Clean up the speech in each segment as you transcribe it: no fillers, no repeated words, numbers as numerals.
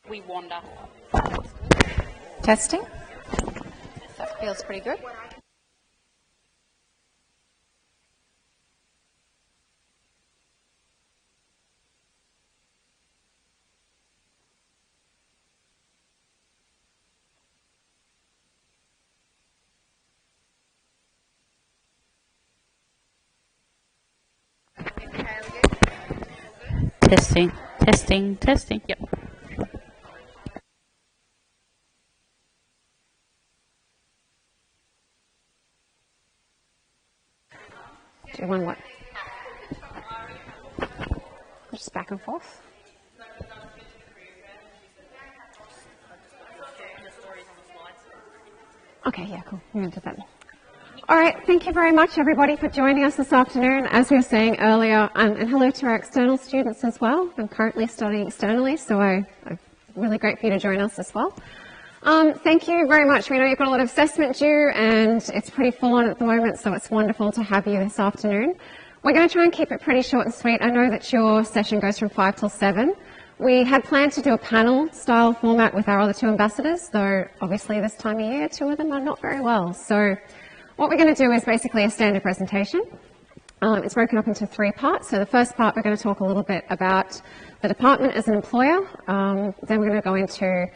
We wander. Testing. That feels pretty good. Testing, testing, testing. Yep. Do one what? Just back and forth. Okay, yeah, cool. We're into that. All right, thank you very much, everybody, for joining us this afternoon. As we were saying earlier, and hello to our external students as well. I'm currently studying externally, so I'm really great for you to join us as well. Thank you very much. We know you've got a lot of assessment due, and it's pretty full on at the moment, so it's wonderful to have you this afternoon. We're going to try and keep it pretty short and sweet. I know that your session goes from 5 till 7. We had planned to do a panel-style format with our other 2 ambassadors, though obviously this time of year, 2 of them are not very well. So what we're going to do is basically a standard presentation. It's broken up into 3 parts. So the first part, we're going to talk a little bit about the department as an employer. Then we're going to go into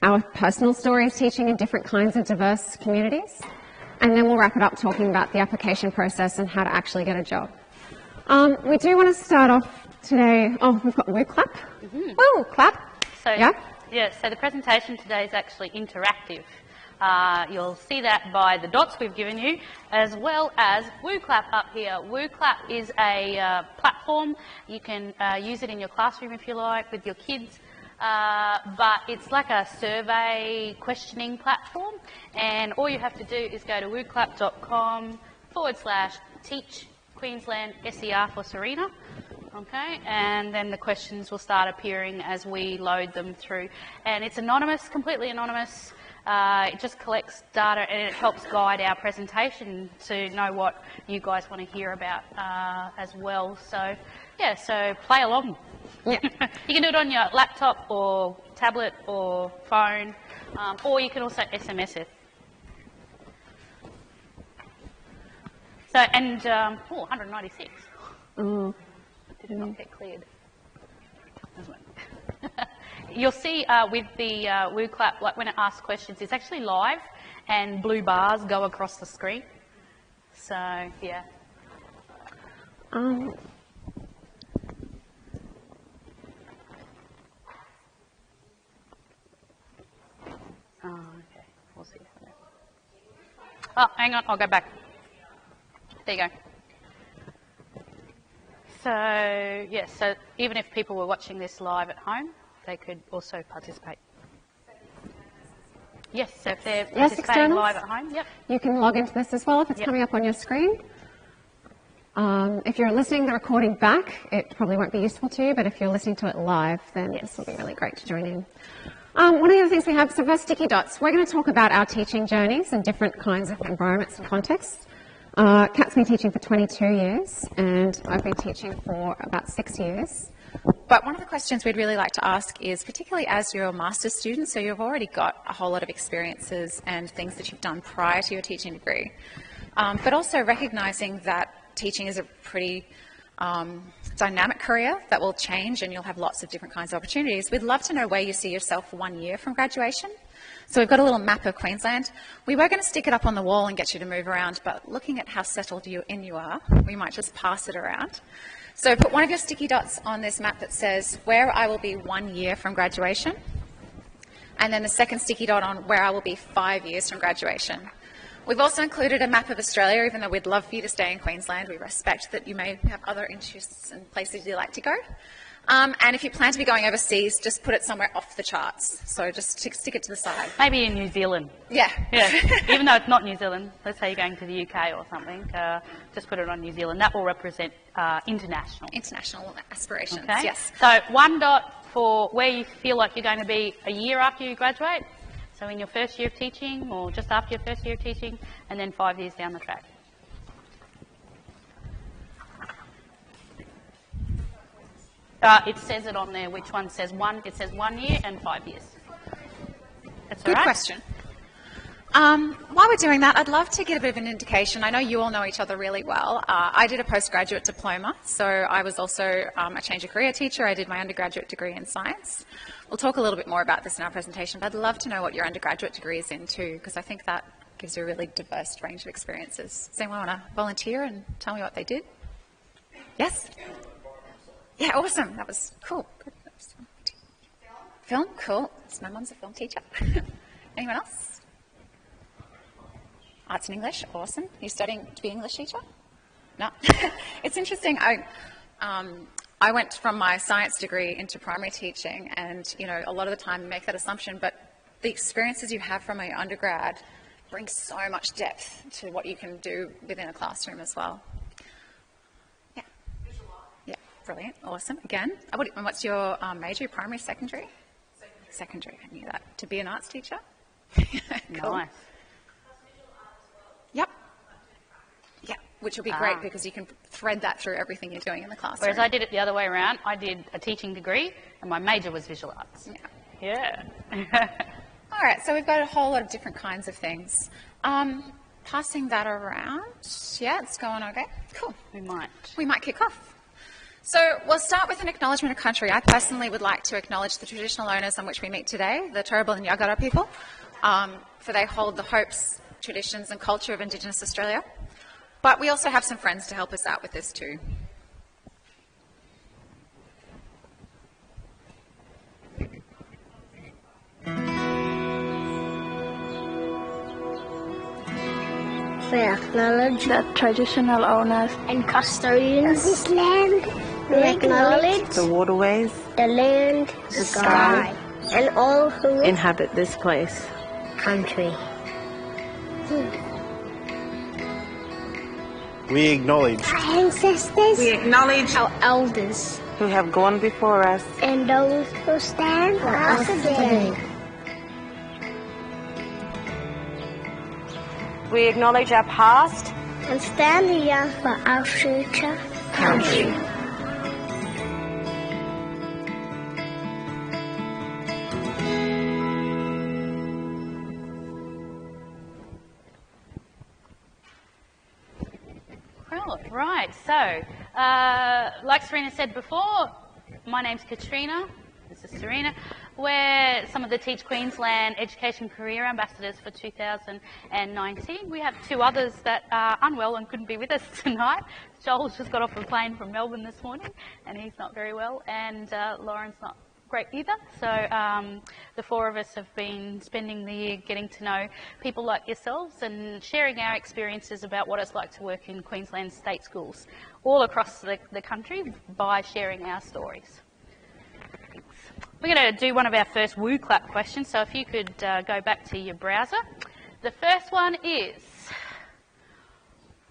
our personal stories teaching in different kinds of diverse communities. And then we'll wrap it up talking about the application process and how to actually get a job. We do want to start off today. Oh, we've got woo clap. Woo clap. So, yeah, so the presentation today is actually interactive. You'll see that by the dots we've given you, as well as WooClap up here. WooClap is a platform. You can use it in your classroom if you like, with your kids. But it's like a survey questioning platform, and all you have to do is go to wooclap.com/teach Queensland SER for Serena. Okay, and then the questions will start appearing as we load them through. And it's anonymous, completely anonymous. It just collects data and it helps guide our presentation to know what you guys want to hear about as well. So, yeah, so play along. Yeah. You can do it on your laptop or tablet or phone, or you can also SMS it. So, and, 196. Did not get cleared. You'll see with the WooClap, like when it asks questions, it's actually live and blue bars go across the screen. So, yeah. Okay, We'll see. Oh, hang on, I'll go back. There you go. So, yes, so even if people were watching this live at home, they could also participate. Yes, so if they're participating live at home, yep. You can log into this as well if it's coming up on your screen. If you're listening to the recording back, it probably won't be useful to you, but if you're listening to it live, then this will be really great to join in. One of the other things we have, so for sticky dots, we're going to talk about our teaching journeys in different kinds of environments and contexts. Kat's been teaching for 22 years, and I've been teaching for about 6 years. But one of the questions we'd really like to ask is, particularly as you're a master's student, so you've already got a whole lot of experiences and things that you've done prior to your teaching degree, but also recognising that teaching is a pretty dynamic career that will change and you'll have lots of different kinds of opportunities. We'd love to know where you see yourself 1 year from graduation. So we've got a little map of Queensland. We were going to stick it up on the wall and get you to move around, but looking at how settled you are, we might just pass it around. So put one of your sticky dots on this map that says where I will be 1 year from graduation, and then the second sticky dot on where I will be 5 years from graduation. We've also included a map of Australia, even though we'd love for you to stay in Queensland. We respect that you may have other interests and places you'd like to go. And if you plan to be going overseas, just put it somewhere off the charts. So just stick it to the side. Maybe in New Zealand. Yeah. Even though it's not New Zealand, let's say you're going to the UK or something, just put it on New Zealand. That will represent international. International aspirations, okay? Yes. So 1 dot for where you feel like you're going to be a year after you graduate. So in your first year of teaching or just after your first year of teaching, and then 5 years down the track. It says it on there, which one says one. It says 1 year and 5 years. That's all Good right. question. While we're doing that, I'd love to get a bit of an indication. I know you all know each other really well. I did a postgraduate diploma, so I was also a change of career teacher. I did my undergraduate degree in science. We'll talk a little bit more about this in our presentation, but I'd love to know what your undergraduate degree is in too, because I think that gives you a really diverse range of experiences. Does anyone want to volunteer and tell me what they did? Yes? Yeah, awesome. That was cool. Good. Film? Cool. My mum's a film teacher. Anyone else? Arts and English? Awesome. Are you studying to be an English teacher? No? It's interesting. I went from my science degree into primary teaching, and, you know, a lot of the time you make that assumption, but the experiences you have from your undergrad bring so much depth to what you can do within a classroom as well. Yeah. Yeah, brilliant. Awesome. Again, what's your major, primary, secondary? Secondary, I knew that. To be an arts teacher? Cool. Nice. Yep. Yeah, which will be great because you can thread that through everything you're doing in the classroom. Whereas I did it the other way around. I did a teaching degree and my major was visual arts. Yeah. Yeah. All right, so we've got a whole lot of different kinds of things. Passing that around. Yeah, it's going okay. Cool. We might kick off. So we'll start with an acknowledgement of country. I personally would like to acknowledge the traditional owners on which we meet today, the Turrbal and Yagara people, for they hold the hopes, traditions and culture of Indigenous Australia. But we also have some friends to help us out with this too. We acknowledge the traditional owners and custodians of this land. We acknowledge the waterways, the land, the sky, and all who inhabit this place. Country. We acknowledge Our ancestors. We acknowledge Our elders. who have gone before us. And those who stand for us today. We acknowledge our past And stand here for our future country. Right, so like Serena said before, my name's Katrina, this is Serena. We're some of the Teach Queensland Education Career Ambassadors for 2019. We have two others that are unwell and couldn't be with us tonight. Joel's just got off a plane from Melbourne this morning and he's not very well, and Lauren's not great either. So the four of us have been spending the year getting to know people like yourselves and sharing our experiences about what it's like to work in Queensland state schools all across the country by sharing our stories. We're going to do one of our first Woo Clap questions, so if you could go back to your browser. The first one is,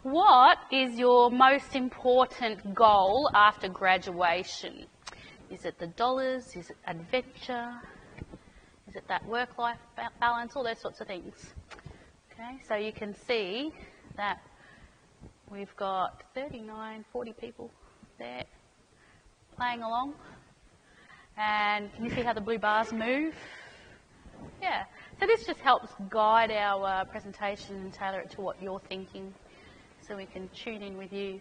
what is your most important goal after graduation? Is it the dollars? Is it adventure? Is it that work-life balance? All those sorts of things. Okay, so you can see that we've got 39, 40 people there playing along. And can you see how the blue bars move? Yeah, so this just helps guide our presentation and tailor it to what you're thinking so we can tune in with you.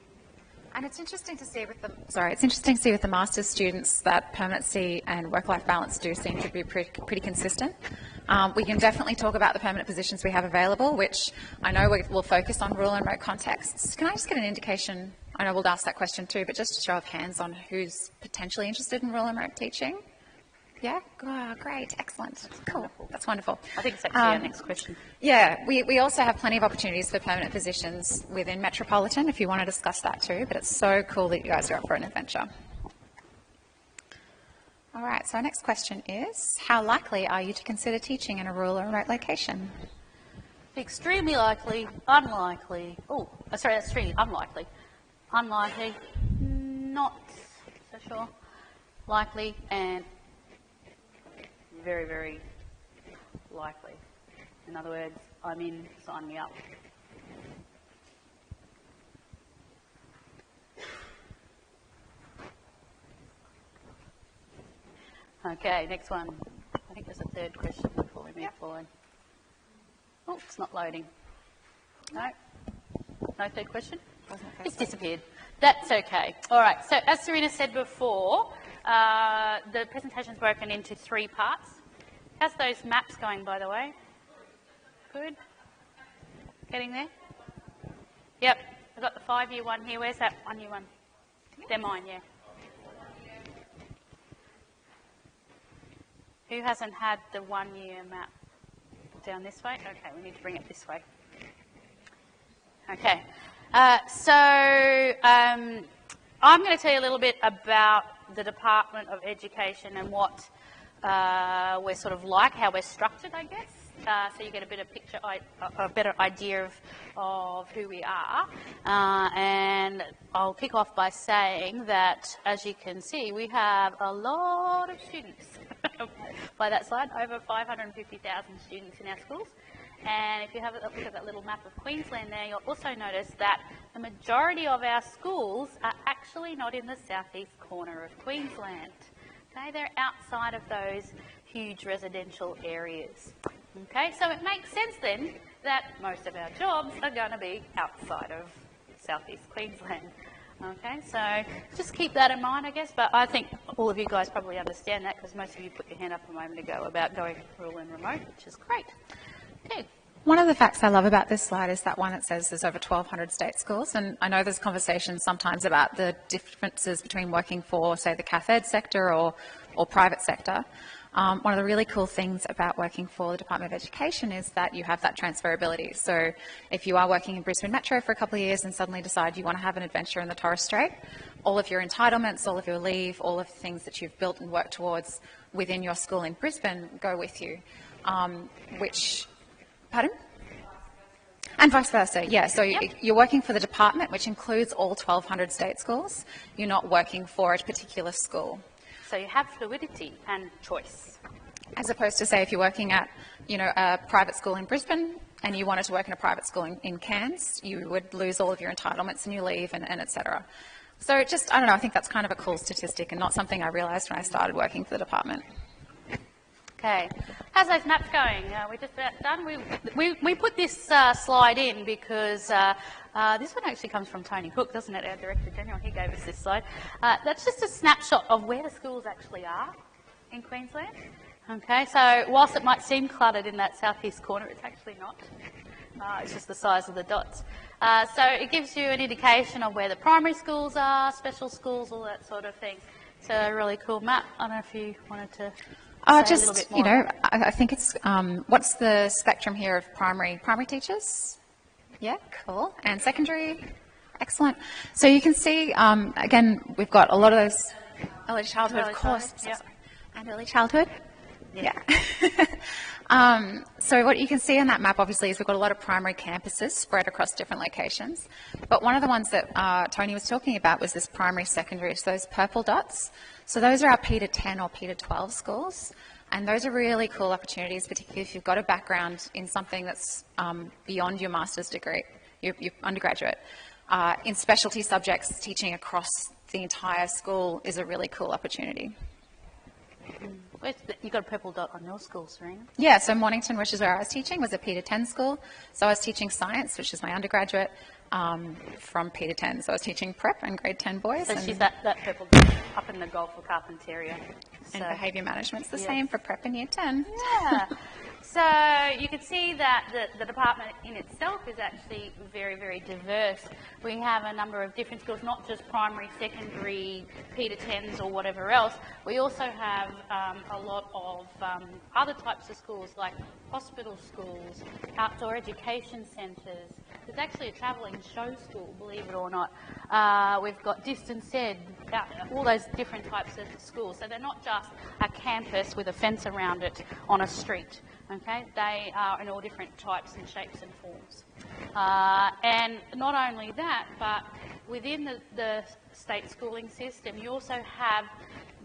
And it's interesting to see with the master's students that permanency and work-life balance do seem to be pretty consistent. We can definitely talk about the permanent positions we have available, which I know we'll focus on rural and remote contexts. Can I just get an indication? I know we'll ask that question too, but just a show of hands on who's potentially interested in rural and remote teaching. Yeah? Oh, great. Excellent. Cool. That's wonderful. I think it's actually our next question. Yeah, we also have plenty of opportunities for permanent positions within Metropolitan if you want to discuss that too, but it's so cool that you guys are up for an adventure. All right, so our next question is, how likely are you to consider teaching in a rural or remote location? Extremely likely, unlikely. Oh, sorry, that's three. Unlikely. Unlikely, not so sure. Likely, and very, very likely. In other words, I'm in, sign me up. Okay, next one. I think there's a third question before we move forward. Oh, it's not loading. No? No third question? It's disappeared. That's okay. All right, so as Serena said before, the presentation's broken into 3 parts. How's those maps going, by the way? Good? Getting there? Yep. I've got the 5-year one here. Where's that 1-year one? They're mine, yeah. Who hasn't had the 1-year map? Down this way? Okay, we need to bring it this way. Okay. I'm going to tell you a little bit about the Department of Education and what we're sort of like, how we're structured, I guess. So you get a better idea of who we are. And I'll kick off by saying that, as you can see, we have a lot of students. By that slide, over 550,000 students in our schools. And if you have a look at that little map of Queensland there, you'll also notice that the majority of our schools are actually not in the southeast corner of Queensland. Okay, they're outside of those huge residential areas. Okay, so it makes sense then that most of our jobs are going to be outside of southeast Queensland. Okay, so just keep that in mind, I guess, but I think all of you guys probably understand that because most of you put your hand up a moment ago about going rural and remote, which is great. Okay. One of the facts I love about this slide is that one that says there's over 1,200 state schools, and I know there's conversations sometimes about the differences between working for, say, the cath ed sector or private sector. One of the really cool things about working for the Department of Education is that you have that transferability. So if you are working in Brisbane Metro for a couple of years and suddenly decide you want to have an adventure in the Torres Strait, all of your entitlements, all of your leave, all of the things that you've built and worked towards within your school in Brisbane go with you, Pardon? And vice versa, yeah. So you're working for the department, which includes all 1,200 state schools. You're not working for a particular school. So you have fluidity and choice. As opposed to, say, if you're working at, a private school in Brisbane and you wanted to work in a private school in Cairns, you would lose all of your entitlements and your leave and et cetera. So I don't know, I think that's kind of a cool statistic and not something I realised when I started working for the department. Okay, how's those maps going? We're just about done. We put this slide in because this one actually comes from Tony Cook, doesn't it, our Director General? He gave us this slide. That's just a snapshot of where the schools actually are in Queensland. Okay, so whilst it might seem cluttered in that southeast corner, it's actually not. It's just the size of the dots. So it gives you an indication of where the primary schools are, special schools, all that sort of thing. It's a really cool map. I don't know if you wanted to... Just, I think it's, what's the spectrum here of primary teachers? Yeah, cool. And secondary? Excellent. So you can see, again, we've got a lot of those early childhood, of course. Yep. And early childhood? Yeah. So what you can see on that map, obviously, is we've got a lot of primary campuses spread across different locations. But one of the ones that Tony was talking about was this primary secondary, so those purple dots. So those are our P to 10 or P to 12 schools. And those are really cool opportunities, particularly if you've got a background in something that's beyond your master's degree, your undergraduate. In specialty subjects, teaching across the entire school is a really cool opportunity. You got a purple dot on your school, Serena? Yeah, so Mornington, which is where I was teaching, was a P to 10 school. So I was teaching science, which is my undergraduate, from P to 10. So I was teaching prep and grade 10 boys. So she's that purple dot up in the Gulf of Carpentaria. And behaviour management's the same for prep in year 10. Yeah. So you can see that the department in itself is actually very, very diverse. We have a number of different schools, not just primary, secondary, P to 10s or whatever else. We also have a lot of other types of schools like hospital schools, outdoor education centres. There's actually a travelling show school, believe it or not. We've got distance ed, all those different types of schools. So they're not just a campus with a fence around it on a street. Okay, they are in all different types and shapes and forms. And not only that, but within the state schooling system, you also have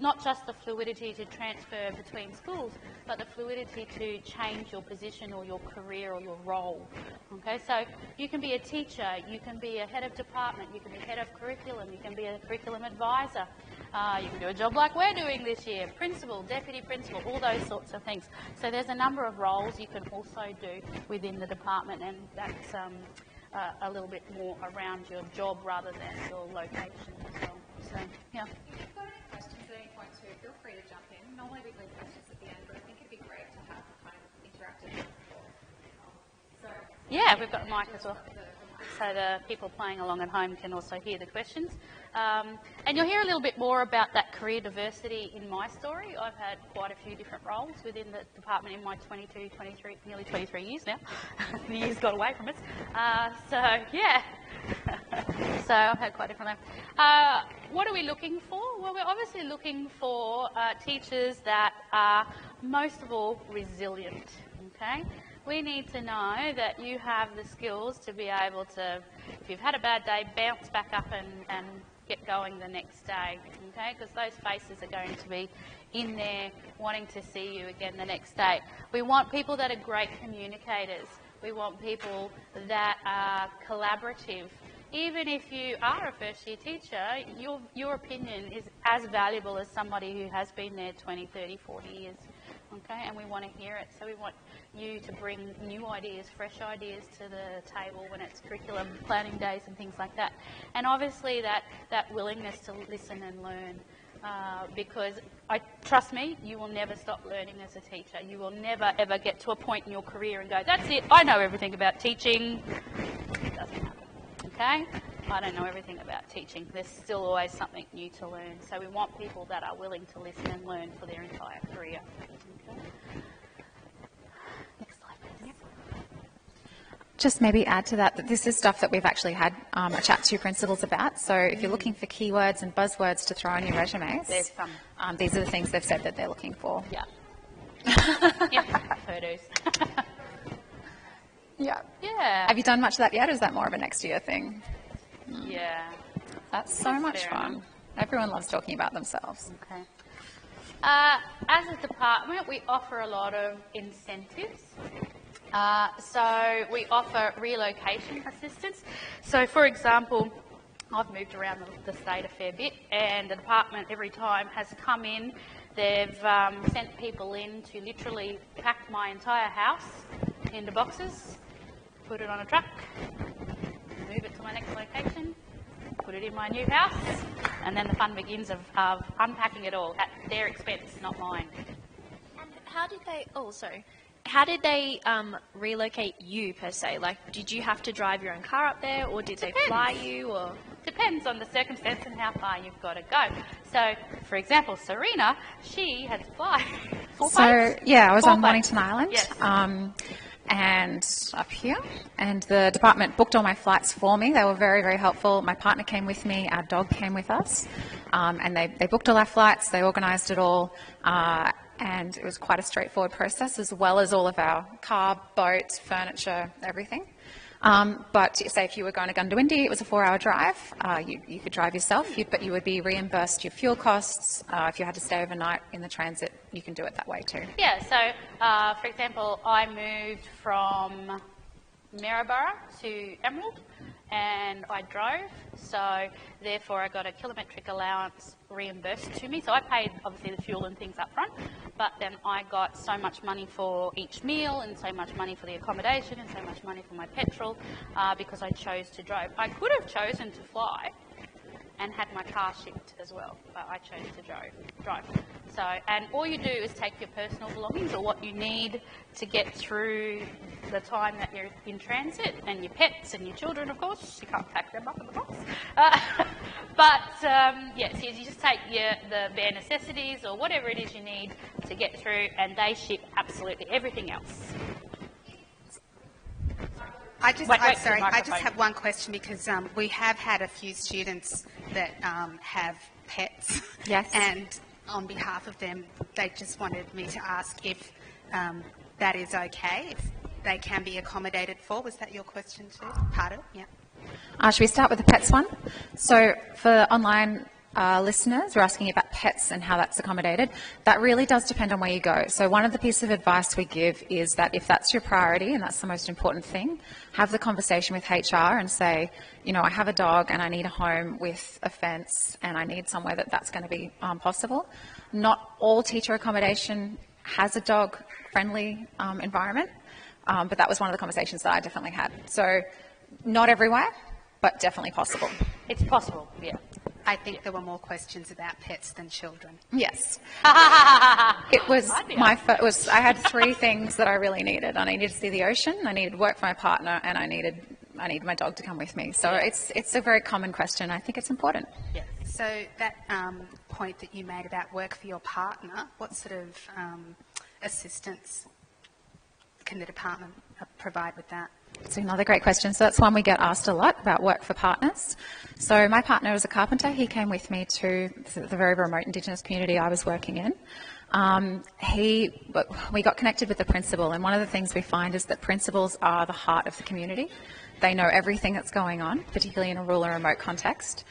not just the fluidity to transfer between schools, but the fluidity to change your position or your career or your role. Okay, so you can be a teacher, you can be a head of department, you can be head of curriculum, you can be a curriculum advisor. You can do a job like we're doing this year, principal, deputy principal, all those sorts of things. So there's a number of roles you can also do within the department, and that's a little bit more around your job rather than your location as well. So, yeah. If you've got any questions at any point too, feel free to jump in. Normally we leave questions at the end, but I think it'd be great to have kind of interactive. Yeah, we've got a mic as well. So the people playing along at home can also hear the questions. And you'll hear a little bit more about that career diversity in my story. I've had quite a few different roles within the department in my nearly 23 years now. The years got away from us. So, yeah. So I've had quite different life. What are we looking for? Well, we're obviously looking for teachers that are, most of all, resilient, okay? We need to know that you have the skills to be able to, if you've had a bad day, bounce back up and get going the next day, okay? Because those faces are going to be in there wanting to see you again the next day. We want people that are great communicators. We want people that are collaborative. Even if you are a first-year teacher, your opinion is as valuable as somebody who has been there 20, 30, 40 years. Okay, and we want to hear it, so we want you to bring new ideas, fresh ideas to the table when it's curriculum planning days and things like that. And obviously that willingness to listen and learn, because trust me, you will never stop learning as a teacher. You will never ever get to a point in your career and go, that's it, I know everything about teaching. It doesn't happen, okay? I don't know everything about teaching. There's still always something new to learn. So we want people that are willing to listen and learn for their entire career. Next slide, please. Just maybe add to that this is stuff that we've actually had a chat to principals about. So if you're looking for keywords and buzzwords to throw in your resumes, there's some. These are the things they've said that they're looking for. Yeah. Yeah, photos. Yeah. Yeah. Have you done much of that yet, or is that more of a next year thing? Yeah. That's so much fun. Enough. Everyone loves talking about themselves. Okay. As a department, we offer a lot of incentives. So we offer relocation assistance. So, for example, I've moved around the state a fair bit, and the department every time has come in. They've sent people in to literally pack my entire house into boxes, put it on a truck, move it to my next location, put it in my new house, and then the fun begins of unpacking it all at their expense, not mine. And how did they relocate you per se? Like, did you have to drive your own car up there, or did they fly you, or? Depends on the circumstance and how far you've got to go. So, for example, Serena, she had to fly. I was on Mornington Island. Yes. And up here, and the department booked all my flights for me. They were very, very helpful. My partner came with me, our dog came with us, and they booked all our flights, they organised it all, and it was quite a straightforward process, as well as all of our car, boat, furniture, everything. But say if you were going to Gundawindi, it was a 4-hour drive. You could drive yourself, but you would be reimbursed your fuel costs. If you had to stay overnight in the transit, you can do it that way too. Yeah, so for example, I moved from Maryborough to Emerald, and I drove, so therefore I got a kilometric allowance reimbursed to me. So I paid obviously the fuel and things up front, but then I got so much money for each meal and so much money for the accommodation and so much money for my petrol because I chose to drive. I could have chosen to fly and had my car shipped as well, but I chose to drive. So, and all you do is take your personal belongings or what you need to get through the time that you're in transit, and your pets and your children, of course. You can't pack them up in the box. So you just take the bare necessities or whatever it is you need to get through, and they ship absolutely everything else. I just have one question, because we have had a few students that have pets. Yes. And on behalf of them, they just wanted me to ask if that is okay, if they can be accommodated for. Was that your question too? Part of it? Yeah. Should we start with the pets one? So for online listeners were asking about pets and how that's accommodated. That really does depend on where you go. So one of the pieces of advice we give is that if that's your priority and that's the most important thing, have the conversation with HR and say, you know, I have a dog and I need a home with a fence and I need somewhere that's going to be possible. Not all teacher accommodation has a dog-friendly environment, but that was one of the conversations that I definitely had. So not everywhere, but definitely possible. It's possible, yeah. I think there were more questions about pets than children. Yes. It was I had 3 things that I really needed. I needed to see the ocean, I needed work for my partner, and I needed my dog to come with me. So it's a very common question. I think it's important. Yeah. So that point that you made about work for your partner, what sort of assistance can the department provide with that? It's another great question. So that's one we get asked a lot, about work for partners. So my partner is a carpenter. He came with me to the very remote Indigenous community I was working in. We got connected with the principal, and one of the things we find is that principals are the heart of the community. They know everything that's going on, particularly in a rural and remote context.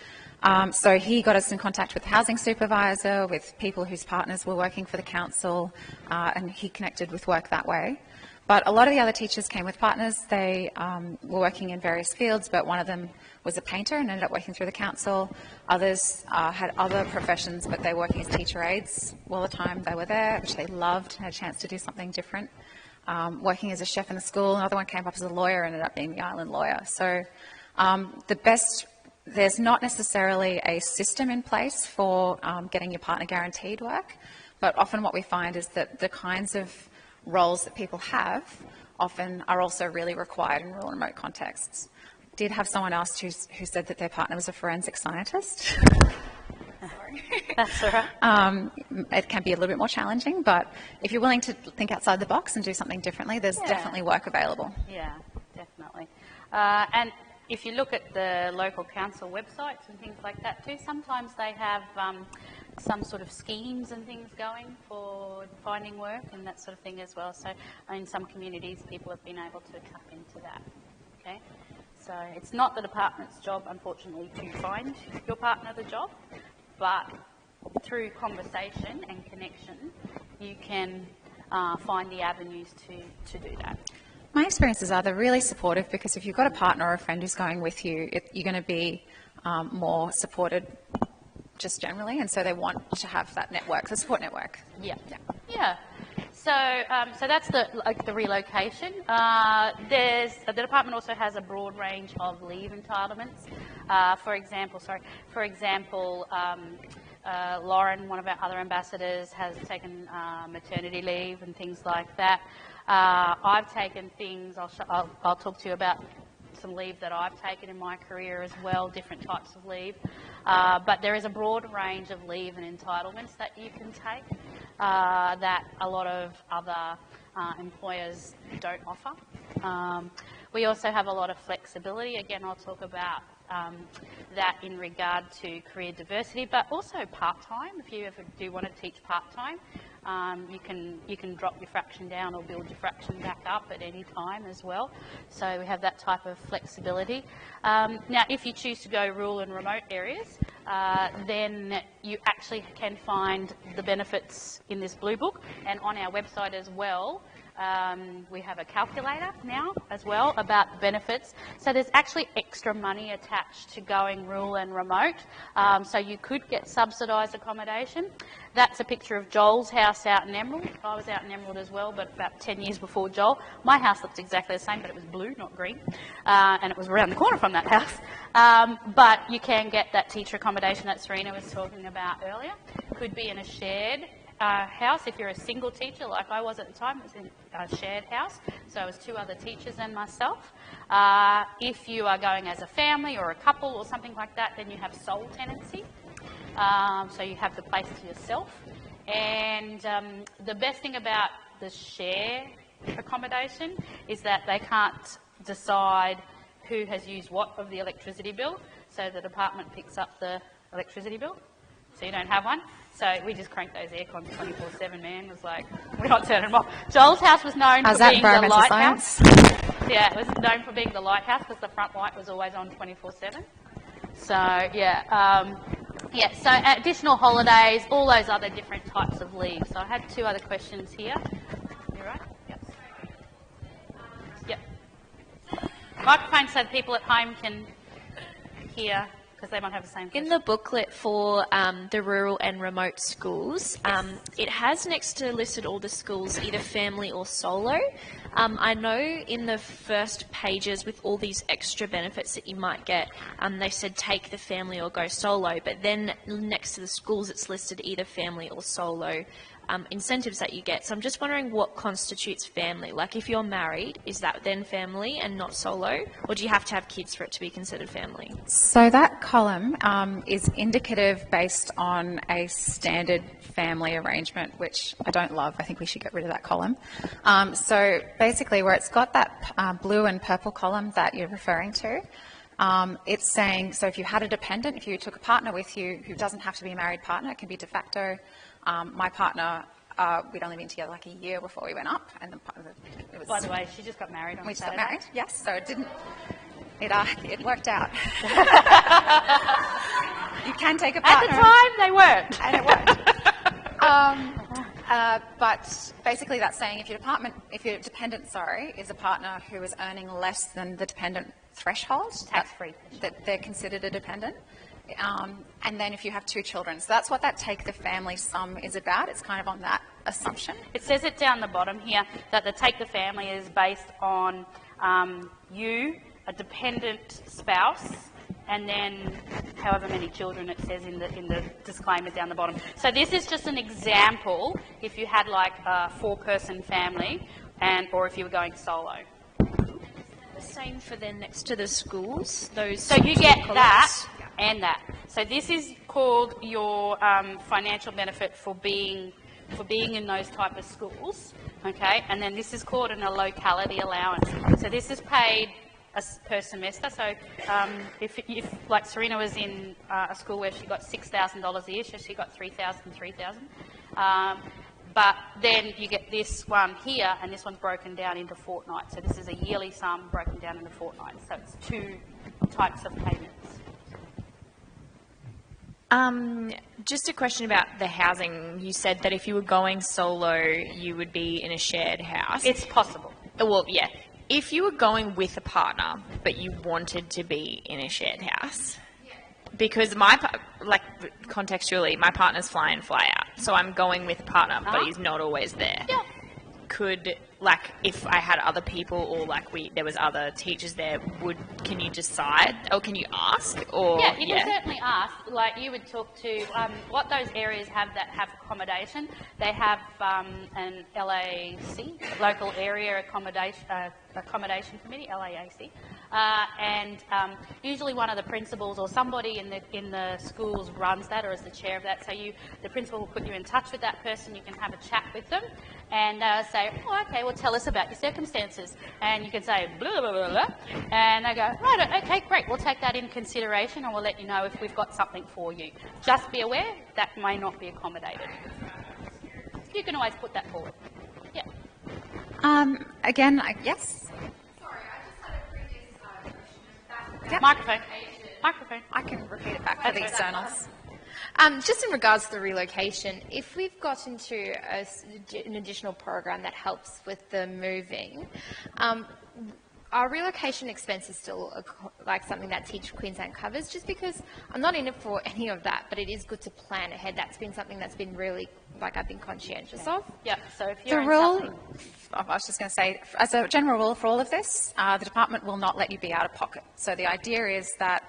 So he got us in contact with the housing supervisor, with people whose partners were working for the council, and he connected with work that way. But a lot of the other teachers came with partners. They were working in various fields, but one of them was a painter and ended up working through the council. Others had other professions, but they were working as teacher aides all the time they were there, which they loved, had a chance to do something different. Working as a chef in the school. Another one came up as a lawyer and ended up being the island lawyer. So there's not necessarily a system in place for getting your partner guaranteed work, but often what we find is that the kinds of roles that people have often are also really required in rural and remote contexts. Did have someone else who said that their partner was a forensic scientist. That's all right. It can be a little bit more challenging, but if you're willing to think outside the box and do something differently, there's definitely work available. Yeah, definitely. And if you look at the local council websites and things like that too, sometimes they have some sort of schemes and things going for finding work and that sort of thing as well. So in some communities, people have been able to tap into that. Okay, so it's not the department's job, unfortunately, to find your partner the job, but through conversation and connection, you can find the avenues to do that. My experiences are they're really supportive, because if you've got a partner or a friend who's going with you, you're going to be more supported just generally, and so they want to have that network, the support network. Yeah. So that's the relocation. The department also has a broad range of leave entitlements. For example, Lauren, one of our other ambassadors, has taken maternity leave and things like that. I've taken things. I'll talk to you about some leave that I've taken in my career as well, different types of leave. But there is a broad range of leave and entitlements that you can take that a lot of other employers don't offer. We also have a lot of flexibility. Again, I'll talk about that in regard to career diversity, but also part-time. If you ever do want to teach part-time, you can drop your fraction down or build your fraction back up at any time as well. So we have that type of flexibility. Now, if you choose to go rural and remote areas, then you actually can find the benefits in this blue book, and on our website as well. We have a calculator now as well about the benefits. So there's actually extra money attached to going rural and remote. So you could get subsidised accommodation. That's a picture of Joel's house out in Emerald. I was out in Emerald as well, but about 10 years before Joel. My house looked exactly the same, but it was blue, not green. And it was around the corner from that house. But you can get that teacher accommodation that Serena was talking about earlier. Could be in a shared house. If you're a single teacher, like I was at the time, it was in a shared house, so it was 2 other teachers and myself. If you are going as a family or a couple or something like that, then you have sole tenancy, so you have the place to yourself. And the best thing about the share accommodation is that they can't decide who has used what of the electricity bill, so the department picks up the electricity bill, so you don't have one. So we just cranked those aircons 24/7, man. It was like, we're not turning them off. Joel's house was known for being the lighthouse. Yeah, it was known for being the lighthouse because the front light was always on 24/7. So, yeah. Yeah, so additional holidays, all those other different types of leave. So I had 2 other questions here. You right? Yep. Yep. Microphone so that people at home can hear, because they might have the same question. In the booklet for the rural and remote schools, it has next to listed all the schools, either family or solo. I know in the first pages with all these extra benefits that you might get, they said take the family or go solo, but then next to the schools it's listed either family or solo incentives that you get. So I'm just wondering what constitutes family. Like if you're married, is that then family and not solo? Or do you have to have kids for it to be considered family? So that column is indicative based on a standard family arrangement, which I don't love. I think we should get rid of that column. So basically where it's got that blue and purple column that you're referring to, it's saying, so if you had a dependent, if you took a partner with you who doesn't have to be a married partner, it can be de facto. My partner, we'd only been together like a year before we went up, and it was. By the way, she just got married on We just Saturday. got married, yes. So it didn't. It worked out. You can take a partner. At the time, they weren't. And it worked. But basically, that's saying if your dependent, is a partner who is earning less than the dependent threshold, Tax-free. that they're considered a dependent. And then if you have 2 children. So that's what that take the family sum is about. It's kind of on that assumption. It says it down the bottom here that the take the family is based on you, a dependent spouse, and then however many children it says in the disclaimer down the bottom. So this is just an example if you had like a 4-person family or if you were going solo. The same for then next to the schools. So you get that and that. So this is called your financial benefit for being in those type of schools, okay? And then this is called a locality allowance. So this is paid per semester. So if like Serena was in a school where she got $6,000 a year, so she got $3,000. But then you get this one here, and this one's broken down into fortnights. So this is a yearly sum broken down into fortnights. So it's 2 types of payments. Just a question about the housing. You said that if you were going solo, you would be in a shared house. It's possible. Well, yeah. If you were going with a partner, but you wanted to be in a shared house, because contextually, my partner's fly in, fly out. So I'm going with a partner, but he's not always there. Yeah. Could, if I had other people or there was other teachers there, can you decide or can you ask? Or Yeah, you can certainly ask. Like you would talk to what those areas have that have accommodation. They have an LAC, Local Area Accommodation Committee, LAAC, and usually one of the principals or somebody in the schools runs that or is the chair of that. So the principal will put you in touch with that person. You can have a chat with them and say, oh, okay, well, tell us about your circumstances. And you can say, blah, blah, blah, blah. And they go, right, okay, great, we'll take that in consideration and we'll let you know if we've got something for you. Just be aware that may not be accommodated. You can always put that forward. Yeah. Again, yes. Sorry, I just had a previous question. Yep. Microphone. I can repeat it back for the externals. Just in regards to the relocation, if we've got into an additional program that helps with the moving, are relocation expenses still something that Teach Queensland covers? Just because I'm not in it for any of that, but it is good to plan ahead. That's been something that's been really, I've been conscientious of. Yeah, so if you're The rule, I was just going to say, as a general rule for all of this, the department will not let you be out of pocket. So the idea is that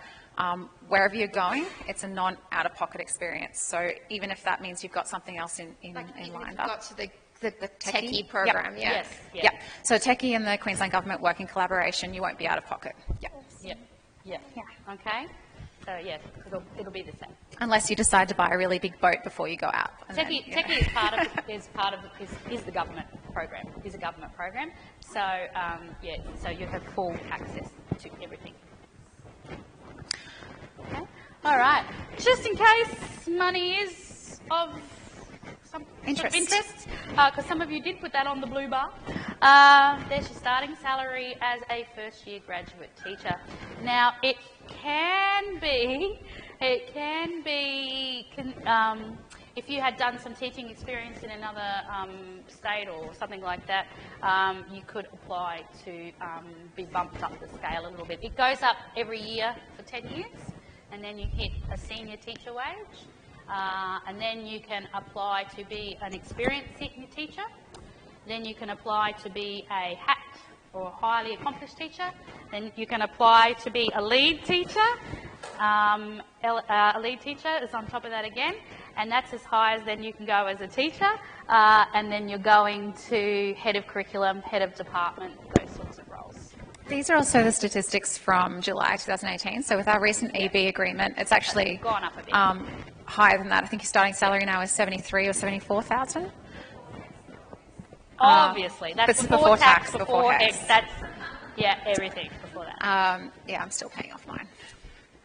wherever you're going, it's a non-out-of-pocket experience. So even if that means you've got something else in lined up. Got to the techie program, Yep. yeah. Yes. Yeah. Yep. So techie and the Queensland Government work in collaboration. You won't be out of pocket. Yep. Yeah. Okay. So yeah, it'll be the same. Unless you decide to buy a really big boat before you go out. And Techie is the government program. Is a government program. So so you have full access to everything. Okay. All right. Just in case money is of some interest, because some of you did put that on the blue bar. There's your starting salary as a first-year graduate teacher. Now, it can be It can be, if you had done some teaching experience in another state or something like that, you could apply to be bumped up the scale a little bit. It goes up every year for 10 years, and then you hit a senior teacher wage, and then you can apply to be an experienced senior teacher. Then you can apply to be a HAT or a highly accomplished teacher. Then you can apply to be a lead teacher. A lead teacher is on top of that again, and that's as high as then you can go as a teacher, and then you're going to head of curriculum, head of department, those sorts of roles. These are also the statistics from July 2018. So with our recent EB agreement, it's actually gone up a bit. Higher than that. I think your starting salary now is 73 or 74,000. Obviously, that's before tax, before tax. That's everything before that. Yeah, I'm still paying off mine.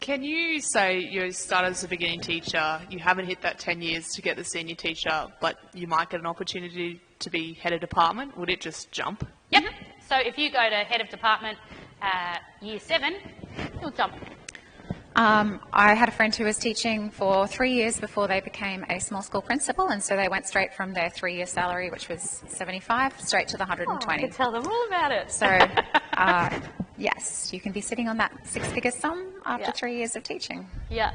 Can you say you started as a beginning teacher, you haven't hit that 10 years to get the senior teacher, but you might get an opportunity to be head of department? Would it just jump? Yep. So if you go to head of department year 7, you'll jump. I had a friend who was teaching for 3 years before they became a small school principal, and so they went straight from their 3-year salary, which was 75, straight to the 120. I could tell them all about it. So, yes, you can be sitting on that 6-figure sum after 3 years of teaching. Yeah.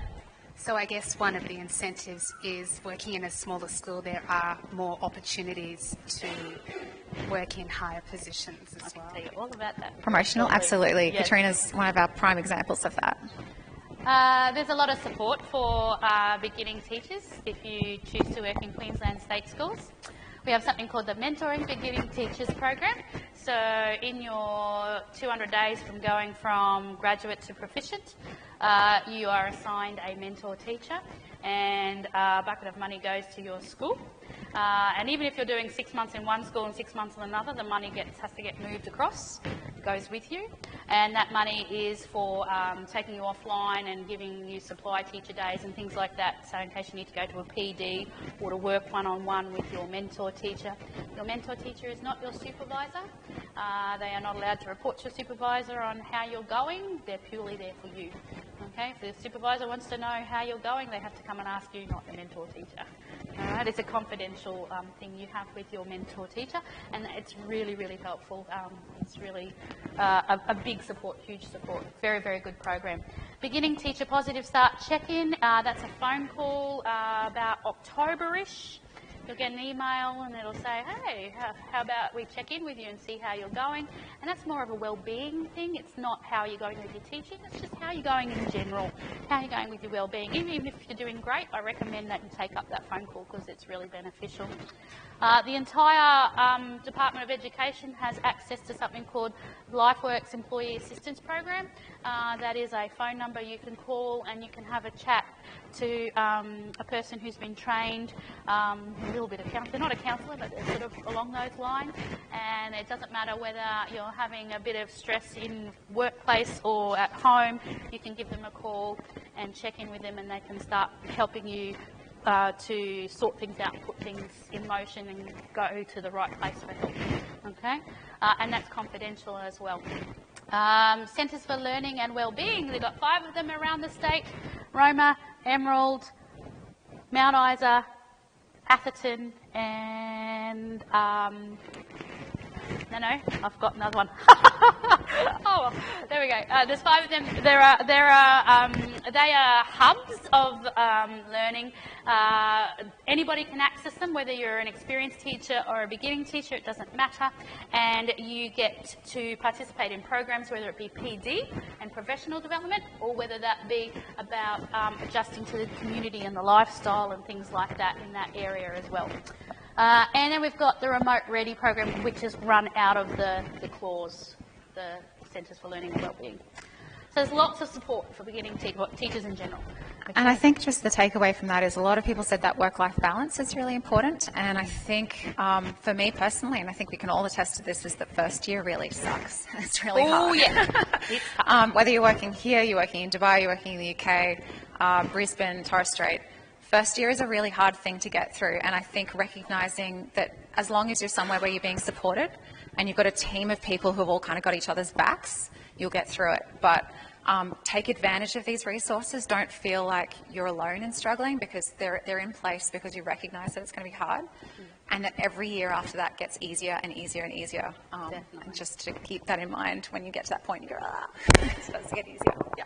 So I guess one of the incentives is working in a smaller school, there are more opportunities to work in higher positions as well. I'll tell you all about that. Promotional, absolutely. Yes. Katrina's one of our prime examples of that. There's a lot of support for beginning teachers if you choose to work in Queensland state schools. We have something called the Mentoring Beginning Teachers Program. So in your 200 days from going from graduate to proficient, you are assigned a mentor teacher, and a bucket of money goes to your school. And even if you're doing 6 months in one school and 6 months in another, the money has to get moved across, goes with you. And that money is for taking you offline and giving you supply teacher days and things like that. So in case you need to go to a PD or to work one-on-one with your mentor teacher. Your mentor teacher is not your supervisor. They are not allowed to report to your supervisor on how you're going. They're purely there for you. Okay, if the supervisor wants to know how you're going, they have to come and ask you, not the mentor teacher. All right, it's a confidential thing you have with your mentor teacher, and it's really, really helpful. It's really a big support, huge support. Very, very good program. Beginning Teacher Positive Start Check-In, that's a phone call about October-ish. You'll get an email and it'll say, hey, how about we check in with you and see how you're going? And that's more of a well-being thing. It's not how you're going with your teaching, it's just how you're going in general, how you're going with your well-being. Even if you're doing great, I recommend that you take up that phone call because it's really beneficial. The entire Department of Education has access to something called LifeWorks Employee Assistance Program. That is a phone number you can call and you can have a chat to a person who's been trained, a little bit of counselling. They're not a counsellor, but they're sort of along those lines. And it doesn't matter whether you're having a bit of stress in workplace or at home, you can give them a call and check in with them and they can start helping you to sort things out, put things in motion and go to the right place for help. Okay? And that's confidential as well. Centres for Learning and Wellbeing, they've got 5 of them around the state: Roma, Emerald, Mount Isa, Atherton, and no, I've got another one. Oh, there we go. There's 5 of them. They are hubs of learning. Anybody can access them, whether you're an experienced teacher or a beginning teacher, it doesn't matter. And you get to participate in programs, whether it be PD and professional development, or whether that be about adjusting to the community and the lifestyle and things like that in that area as well. And then we've got the Remote Ready program, which is run out of the CLAWS, the Centres for Learning and Wellbeing. So there's lots of support for beginning teachers in general. Okay. And I think just the takeaway from that is a lot of people said that work-life balance is really important. And I think for me personally, and I think we can all attest to this, is that first year really sucks. It's really hard. Oh, yeah. Whether you're working here, you're working in Dubai, you're working in the UK, Brisbane, Torres Strait, first year is a really hard thing to get through, and I think recognising that as long as you're somewhere where you're being supported and you've got a team of people who have all kind of got each other's backs, you'll get through it. But Take advantage of these resources. Don't feel like you're alone in struggling, because they're in place because you recognise that it's going to be hard, and that every year after that gets easier and easier and easier. And just to keep that in mind when you get to that point, you go, it's supposed to get easier. Yeah.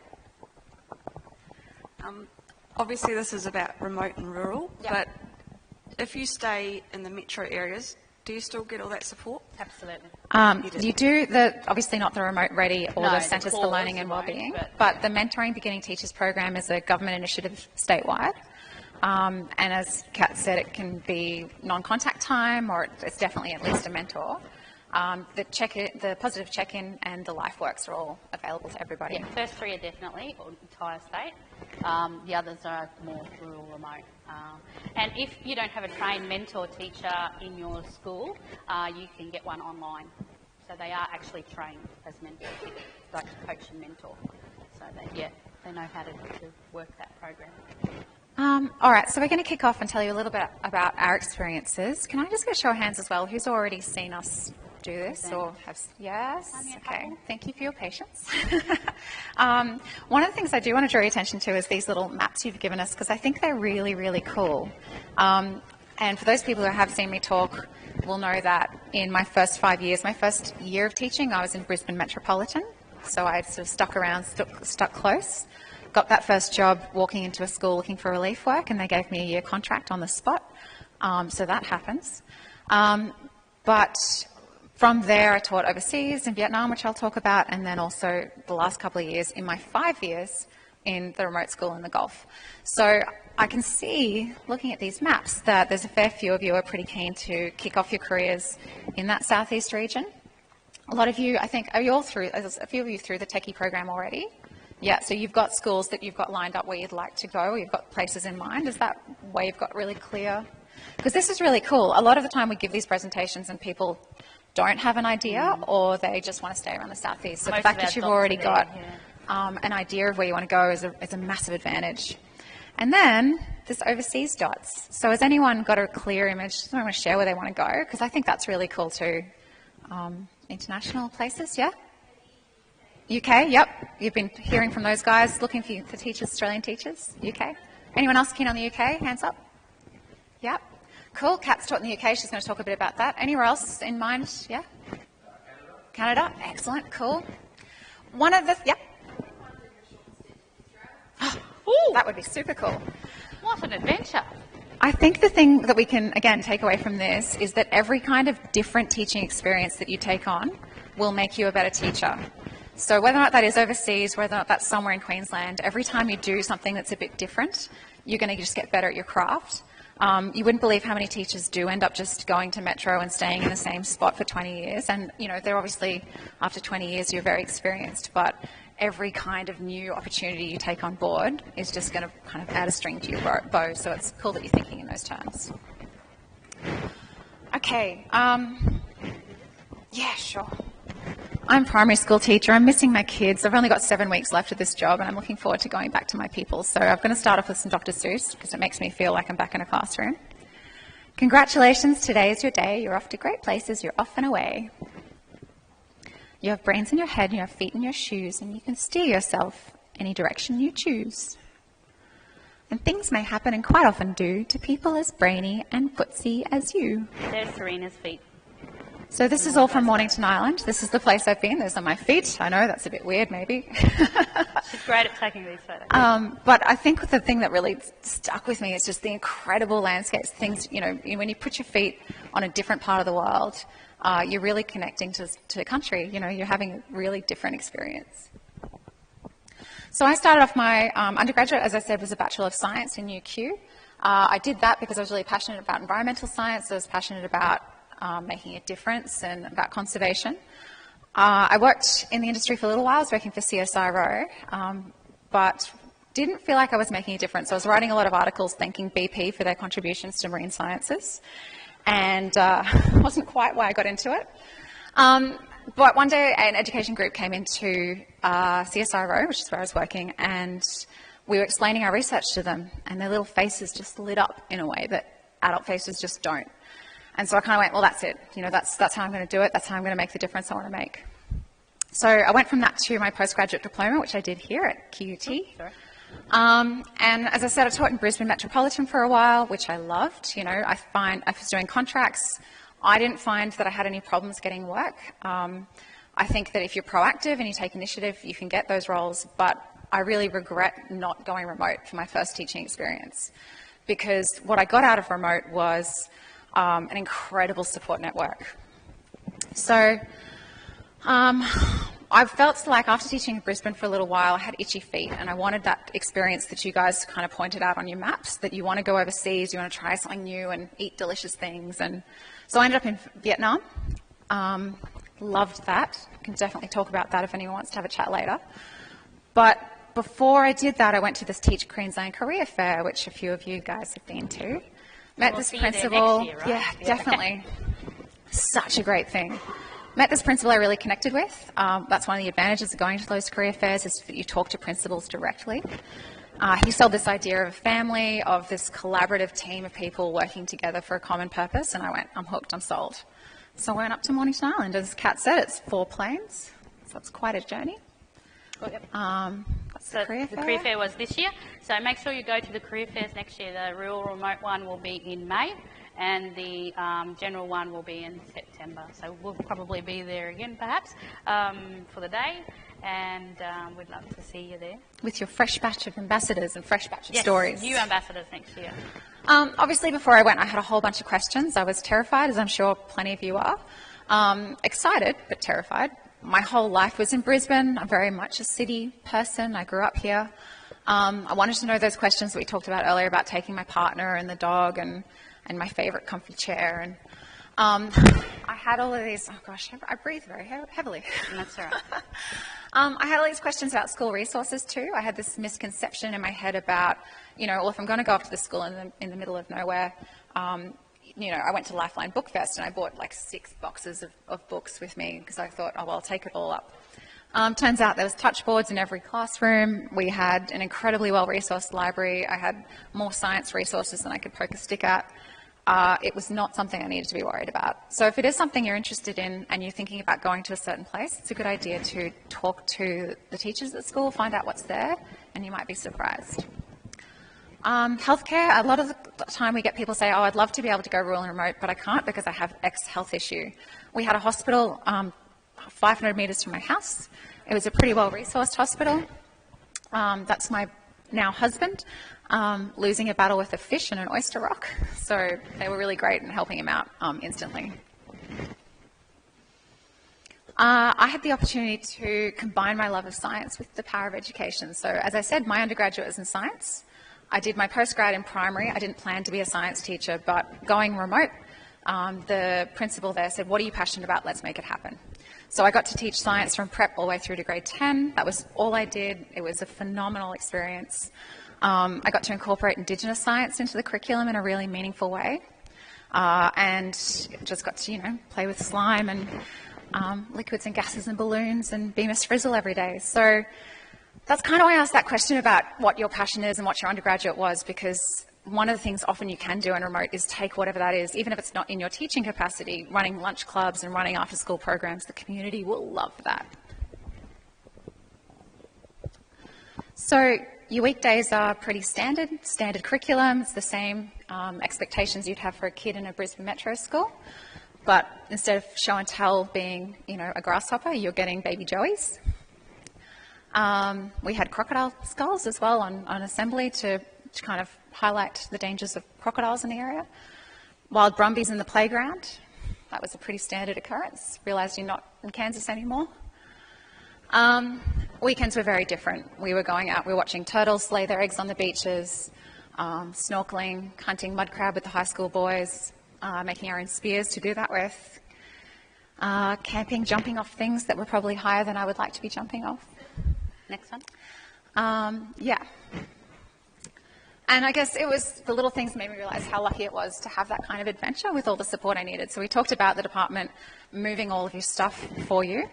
Obviously this is about remote and rural, but if you stay in the metro areas, do you still get all that support? Absolutely. You do, obviously not the Remote Ready or the Centres for Learning and Wellbeing, but the Mentoring Beginning Teachers program is a government initiative statewide. And as Kat said, it can be non-contact time, or it's definitely at least a mentor. The positive check-in and the life works are all available to everybody. Yeah, first three are definitely, or entire state. The others are more rural, remote. And if you don't have a trained mentor teacher in your school, you can get one online. So they are actually trained as mentors, like coach and mentor. So they know how to work that program. All right, so we're going to kick off and tell you a little bit about our experiences. Can I just get a show of hands as well? Who's already seen us do this? Or have, yes? Okay, thank you for your patience. One of the things I do want to draw your attention to is these little maps you've given us, because I think they're really, really cool. And for those people who have seen me talk will know that in my first 5 years, my first year of teaching, I was in Brisbane Metropolitan. So I sort of stuck around, stuck close. Got that first job walking into a school looking for relief work, and they gave me a year contract on the spot. So that happens. But from there, I taught overseas in Vietnam, which I'll talk about, and then also the last couple of years in my 5 years in the remote school in the Gulf. So I can see, looking at these maps, that there's a fair few of you who are pretty keen to kick off your careers in that southeast region. A lot of you, I think, are you all through, there's a few of you through the techie program already? Yeah, so you've got schools that you've got lined up where you'd like to go, you've got places in mind. Is that where you've got really clear? Because this is really cool. A lot of the time we give these presentations and people don't have an idea, or they just want to stay around the southeast. So the fact that you've already got an idea of where you want to go is a massive advantage. And then this overseas dots. So has anyone got a clear image? Does anyone want to share where they want to go? Because I think that's really cool too. International places, yeah? UK, yep. You've been hearing from those guys looking for teachers, Australian teachers, UK. Anyone else keen on the UK? Hands up. Yep. Cool. Kat's taught in the UK. She's going to talk a bit about that. Anywhere else in mind? Yeah? Canada. Excellent. Cool. One of the, yep. That would be super cool. What an adventure. I think the thing that we can, again, take away from this is that every kind of different teaching experience that you take on will make you a better teacher. So whether or not that is overseas, whether or not that's somewhere in Queensland, every time you do something that's a bit different, you're going to just get better at your craft. You wouldn't believe how many teachers do end up just going to Metro and staying in the same spot for 20 years. And, you know, they're obviously, after 20 years, you're very experienced. But every kind of new opportunity you take on board is just going to kind of add a string to your bow. So it's cool that you're thinking in those terms. Okay. Yeah, sure. I'm a primary school teacher. I'm missing my kids. I've only got 7 weeks left of this job, and I'm looking forward to going back to my people. So I'm going to start off with some Dr. Seuss, because it makes me feel like I'm back in a classroom. Congratulations, today is your day. You're off to great places. You're off and away. You have brains in your head, and you have feet in your shoes, and you can steer yourself any direction you choose. And things may happen, and quite often do, to people as brainy and footsy as you. There's Serena's feet. So this is all from Mornington Island. This is the place I've been. There's on my feet. I know that's a bit weird, maybe. She's great at taking these photos. But I think the thing that really stuck with me is just the incredible landscapes. Things, you know, when you put your feet on a different part of the world, you're really connecting to the country. You know, you're having a really different experience. So I started off my undergraduate, as I said, was a Bachelor of Science in UQ. I did that because I was really passionate about environmental science. I was passionate about making a difference and about conservation. I worked in the industry for a little while. I was working for CSIRO, but didn't feel like I was making a difference. I was writing a lot of articles thanking BP for their contributions to marine sciences, and wasn't quite why I got into it. But one day an education group came into CSIRO, which is where I was working, and we were explaining our research to them, and their little faces just lit up in a way that adult faces just don't. And so I kind of went, well, that's it. You know, that's how I'm going to do it. That's how I'm going to make the difference I want to make. So I went from that to my postgraduate diploma, which I did here at QUT. And as I said, I taught in Brisbane Metropolitan for a while, which I loved. You know, I was doing contracts. I didn't find that I had any problems getting work. I think that if you're proactive and you take initiative, you can get those roles, but I really regret not going remote for my first teaching experience, because what I got out of remote was an incredible support network. So I felt like after teaching in Brisbane for a little while, I had itchy feet, and I wanted that experience that you guys kind of pointed out on your maps, that you want to go overseas, you want to try something new and eat delicious things. And so I ended up in Vietnam. Loved that. I can definitely talk about that if anyone wants to have a chat later. But before I did that, I went to this Teach Queensland Career Fair, which a few of you guys have been to. Met this principal. Year, right? Yeah, definitely. Such a great thing. Met this principal I really connected with. That's one of the advantages of going to those career fairs, is that you talk to principals directly. He sold this idea of a family, of this collaborative team of people working together for a common purpose, and I went, I'm hooked, I'm sold. So I went up to Mornington Island. As Kat said, it's 4 planes, so it's quite a journey. So the career fair was this year, so make sure you go to the career fairs next year. The rural remote one will be in May, and the general one will be in September. So we'll probably be there again, perhaps, for the day, and we'd love to see you there. With your fresh batch of ambassadors and fresh batch of stories. New ambassadors next year. Obviously, before I went, I had a whole bunch of questions. I was terrified, as I'm sure plenty of you are. Excited, but terrified. My whole life was in Brisbane. I'm very much a city person. I grew up here. I wanted to know those questions that we talked about earlier about taking my partner and the dog and my favourite comfy chair. And I had all of these, oh gosh, I breathe very heavily. That's all right. I had all these questions about school resources too. I had this misconception in my head about, you know, well, if I'm going to go off to the school in the middle of nowhere, you know, I went to Lifeline Book Fest and I bought like 6 boxes of books with me because I thought, oh, well, I'll take it all up. Turns out there was touch boards in every classroom. We had an incredibly well-resourced library. I had more science resources than I could poke a stick at. It was not something I needed to be worried about. So if it is something you're interested in and you're thinking about going to a certain place, it's a good idea to talk to the teachers at school, find out what's there, and you might be surprised. Healthcare, a lot of the time we get people say, oh, I'd love to be able to go rural and remote, but I can't because I have X health issue. We had a hospital 500 metres from my house. It was a pretty well-resourced hospital. That's my now husband, losing a battle with a fish and an oyster rock. So they were really great in helping him out instantly. I had the opportunity to combine my love of science with the power of education. So as I said, my undergraduate was in science. I did my postgrad in primary. I didn't plan to be a science teacher, but going remote, the principal there said, what are you passionate about? Let's make it happen. So I got to teach science from prep all the way through to grade 10. That was all I did. It was a phenomenal experience. I got to incorporate Indigenous science into the curriculum in a really meaningful way, and just got to, you know, play with slime and liquids and gases and balloons and be Miss Frizzle every day. So that's kind of why I asked that question about what your passion is and what your undergraduate was, because one of the things often you can do in remote is take whatever that is, even if it's not in your teaching capacity, running lunch clubs and running after-school programs. The community will love that. So your weekdays are pretty standard curriculum. It's the same expectations you'd have for a kid in a Brisbane Metro school. But instead of show and tell being, you know, a grasshopper, you're getting baby joeys. We had crocodile skulls as well on assembly to kind of highlight the dangers of crocodiles in the area. Wild brumbies in the playground. That was a pretty standard occurrence. Realised you're not in Kansas anymore. Weekends were very different. We were going out, we were watching turtles lay their eggs on the beaches, snorkeling, hunting mud crab with the high school boys, making our own spears to do that with, camping, jumping off things that were probably higher than I would like to be jumping off. Next one. Yeah. And I guess it was the little things that made me realise how lucky it was to have that kind of adventure with all the support I needed. So we talked about the department moving all of your stuff for you.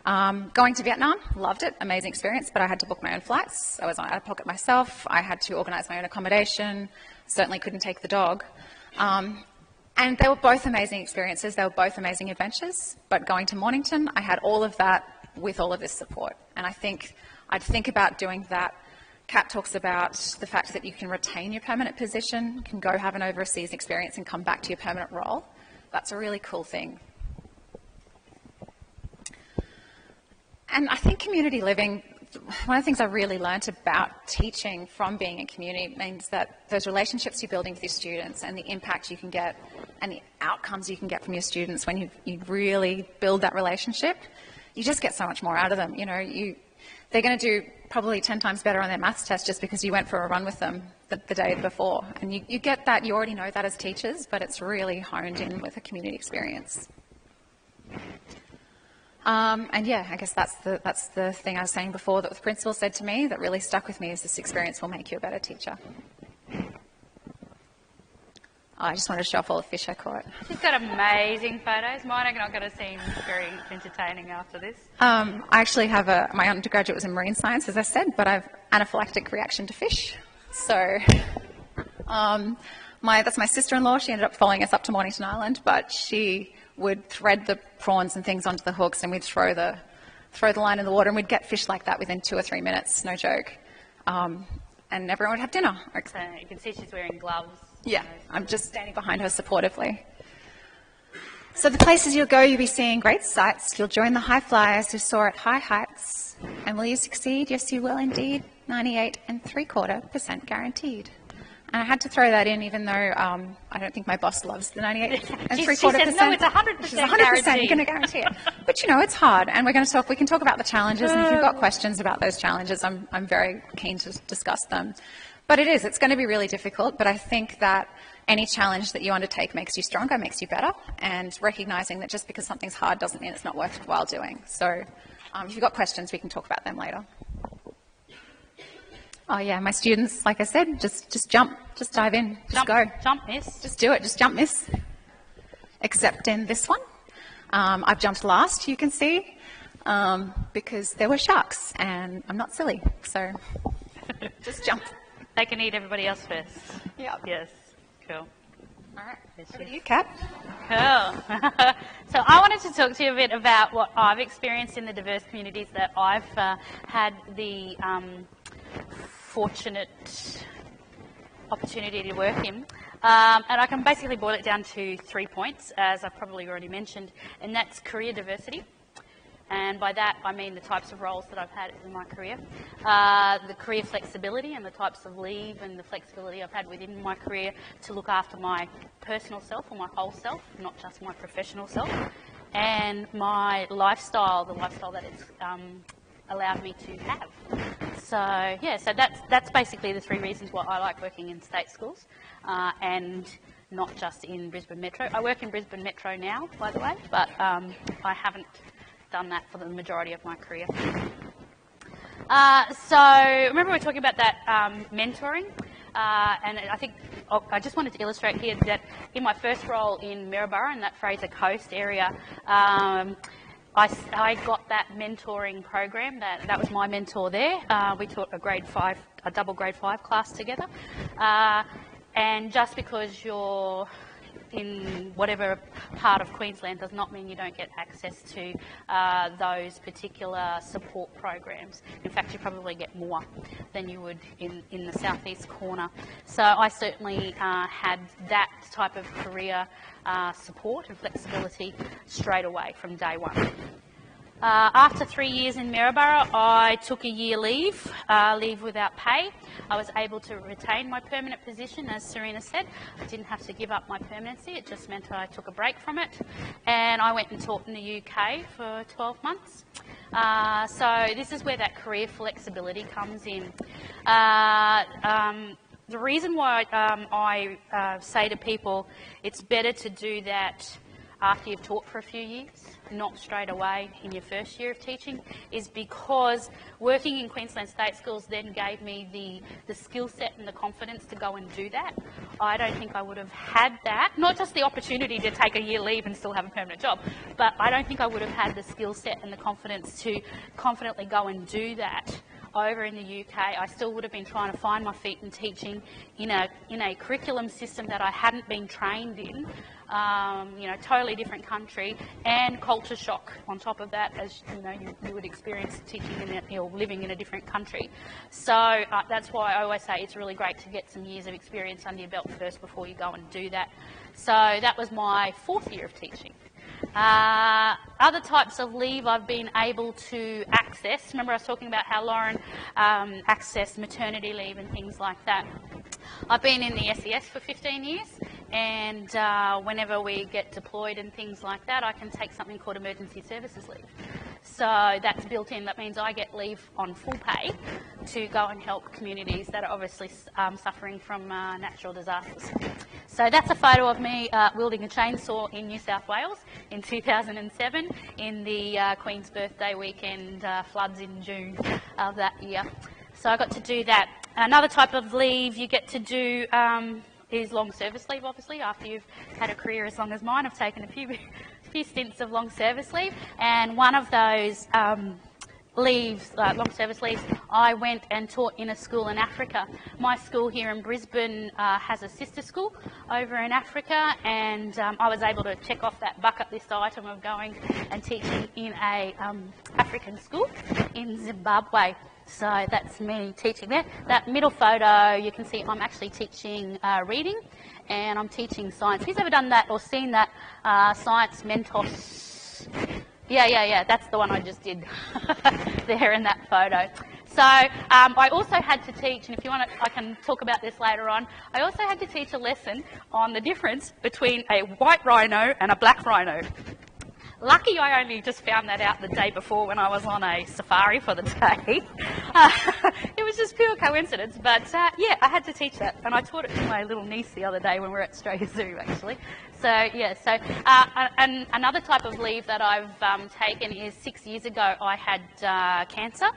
Going to Vietnam, loved it, amazing experience, but I had to book my own flights. I was out of pocket myself. I had to organise my own accommodation. Certainly couldn't take the dog. And they were both amazing experiences. They were both amazing adventures. But going to Mornington, I had all of that with all of this support. And I think I'd think about doing that. Kat talks about the fact that you can retain your permanent position, you can go have an overseas experience and come back to your permanent role. That's a really cool thing. And I think community living, one of the things I really learnt about teaching from being in community means that those relationships you're building with your students and the impact you can get and the outcomes you can get from your students when you really build that relationship, you just get so much more out of them. You know, they're going to do probably 10 times better on their maths test just because you went for a run with them the day before. And you get that, you already know that as teachers, but it's really honed in with a community experience. And yeah, I guess that's the thing I was saying before that the principal said to me that really stuck with me is this experience will make you a better teacher. Oh, I just wanted to show off all the fish I caught. She's got amazing photos. Mine are not going to seem very entertaining after this. I actually have my undergraduate was in marine science, as I said, but I have anaphylactic reaction to fish. So that's my sister-in-law. She ended up following us up to Mornington Island, but she would thread the prawns and things onto the hooks, and we'd throw the line in the water, and we'd get fish like that within 2 or 3 minutes, no joke. And everyone would have dinner. So you can see she's wearing gloves. Yeah, I'm just standing behind her supportively. So the places you'll go, you'll be seeing great sights. You'll join the high flyers who soar at high heights. And will you succeed? Yes, you will indeed. 98.75% guaranteed. And I had to throw that in, even though I don't think my boss loves the 98.75%. She said, no, it's 100% She's 100%, you're going to guarantee it. But, you know, it's hard, and we can talk about the challenges, and if you've got questions about those challenges, I'm very keen to discuss them. But it's going to be really difficult, but I think that any challenge that you undertake makes you stronger, makes you better, and recognising that just because something's hard doesn't mean it's not worthwhile doing. So if you've got questions, we can talk about them later. Oh yeah, my students, like I said, just jump, just dive in, just go. Jump, miss. Just do it, just jump, miss. Except in this one. I've jumped last, you can see, because there were sharks, and I'm not silly, so just jump. They can eat everybody else first. Yeah. Yes. Cool. All right. Over to you, Kat. Cool. So I wanted to talk to you a bit about what I've experienced in the diverse communities that I've had the fortunate opportunity to work in. And I can basically boil it down to 3 points, as I've probably already mentioned, and that's career diversity. And by that, I mean the types of roles that I've had in my career, the career flexibility and the types of leave and the flexibility I've had within my career to look after my personal self or my whole self, not just my professional self, and my lifestyle, the lifestyle that it's allowed me to have. So yeah, so that's basically the 3 reasons why I like working in state schools and not just in Brisbane Metro. I work in Brisbane Metro now, by the way, but I haven't done that for the majority of my career. So remember we were talking about that mentoring, and I think I just wanted to illustrate here that in my first role in Maryborough in that Fraser Coast area, I got that mentoring program. That was my mentor there. We taught a double grade 5 class together, and just because you're in whatever part of Queensland does not mean you don't get access to those particular support programs. In fact, you probably get more than you would in the southeast corner. So I certainly had that type of career support and flexibility straight away from day one. After 3 years in Maryborough, I took a year leave without pay. I was able to retain my permanent position, as Serena said. I didn't have to give up my permanency, it just meant I took a break from it. And I went and taught in the UK for 12 months. So this is where that career flexibility comes in. The reason why I say to people it's better to do that after you've taught for a few years, not straight away in your first year of teaching, is because working in Queensland State Schools then gave me the skill set and the confidence to go and do that. I don't think I would have had that, not just the opportunity to take a year leave and still have a permanent job, but I don't think I would have had the skill set and the confidence to confidently go and do that over in the UK, I still would have been trying to find my feet in teaching in a curriculum system that I hadn't been trained in. Totally different country, and culture shock on top of that, as you would experience teaching or living in a different country. So that's why I always say it's really great to get some years of experience under your belt first before you go and do that. So that was my 4th year of teaching. Other types of leave I've been able to access. Remember I was talking about how Lauren accessed maternity leave and things like that. I've been in the SES for 15 years, and whenever we get deployed and things like that, I can take something called emergency services leave. So that's built in. That means I get leave on full pay to go and help communities that are obviously suffering from natural disasters. So that's a photo of me wielding a chainsaw in New South Wales in 2007 in the Queen's birthday weekend floods in June of that year. So I got to do that. Another type of leave you get to do is long service leave, obviously. After you've had a career as long as mine, I've taken a few stints of long service leave, and one of those leaves, long service leaves, I went and taught in a school in Africa. My school here in Brisbane has a sister school over in Africa, and I was able to check off that bucket list item of going and teaching in a African school in Zimbabwe. So that's me teaching there. That middle photo, you can see I'm actually teaching reading, and I'm teaching science. Who's ever done that or seen that Science Mentos? Yeah, that's the one I just did there in that photo. So I also had to teach, and if you want to, I can talk about this later on, I also had to teach a lesson on the difference between a white rhino and a black rhino. Lucky I only just found that out the day before when I was on a safari for the day. It was just pure coincidence, but yeah, I had to teach that, and I taught it to my little niece the other day when we were at Australia Zoo, actually. So yeah, and another type of leave that I've taken is 6 years ago I had cancer.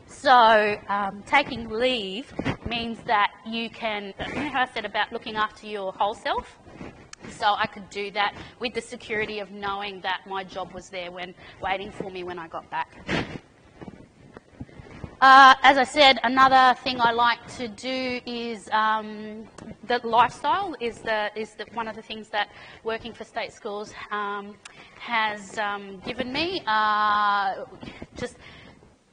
So taking leave means that you can, you know how I said about looking after your whole self? So I could do that with the security of knowing that my job was there when waiting for me when I got back. As I said, another thing I like to do is the lifestyle is one of the things that working for state schools has given me. Just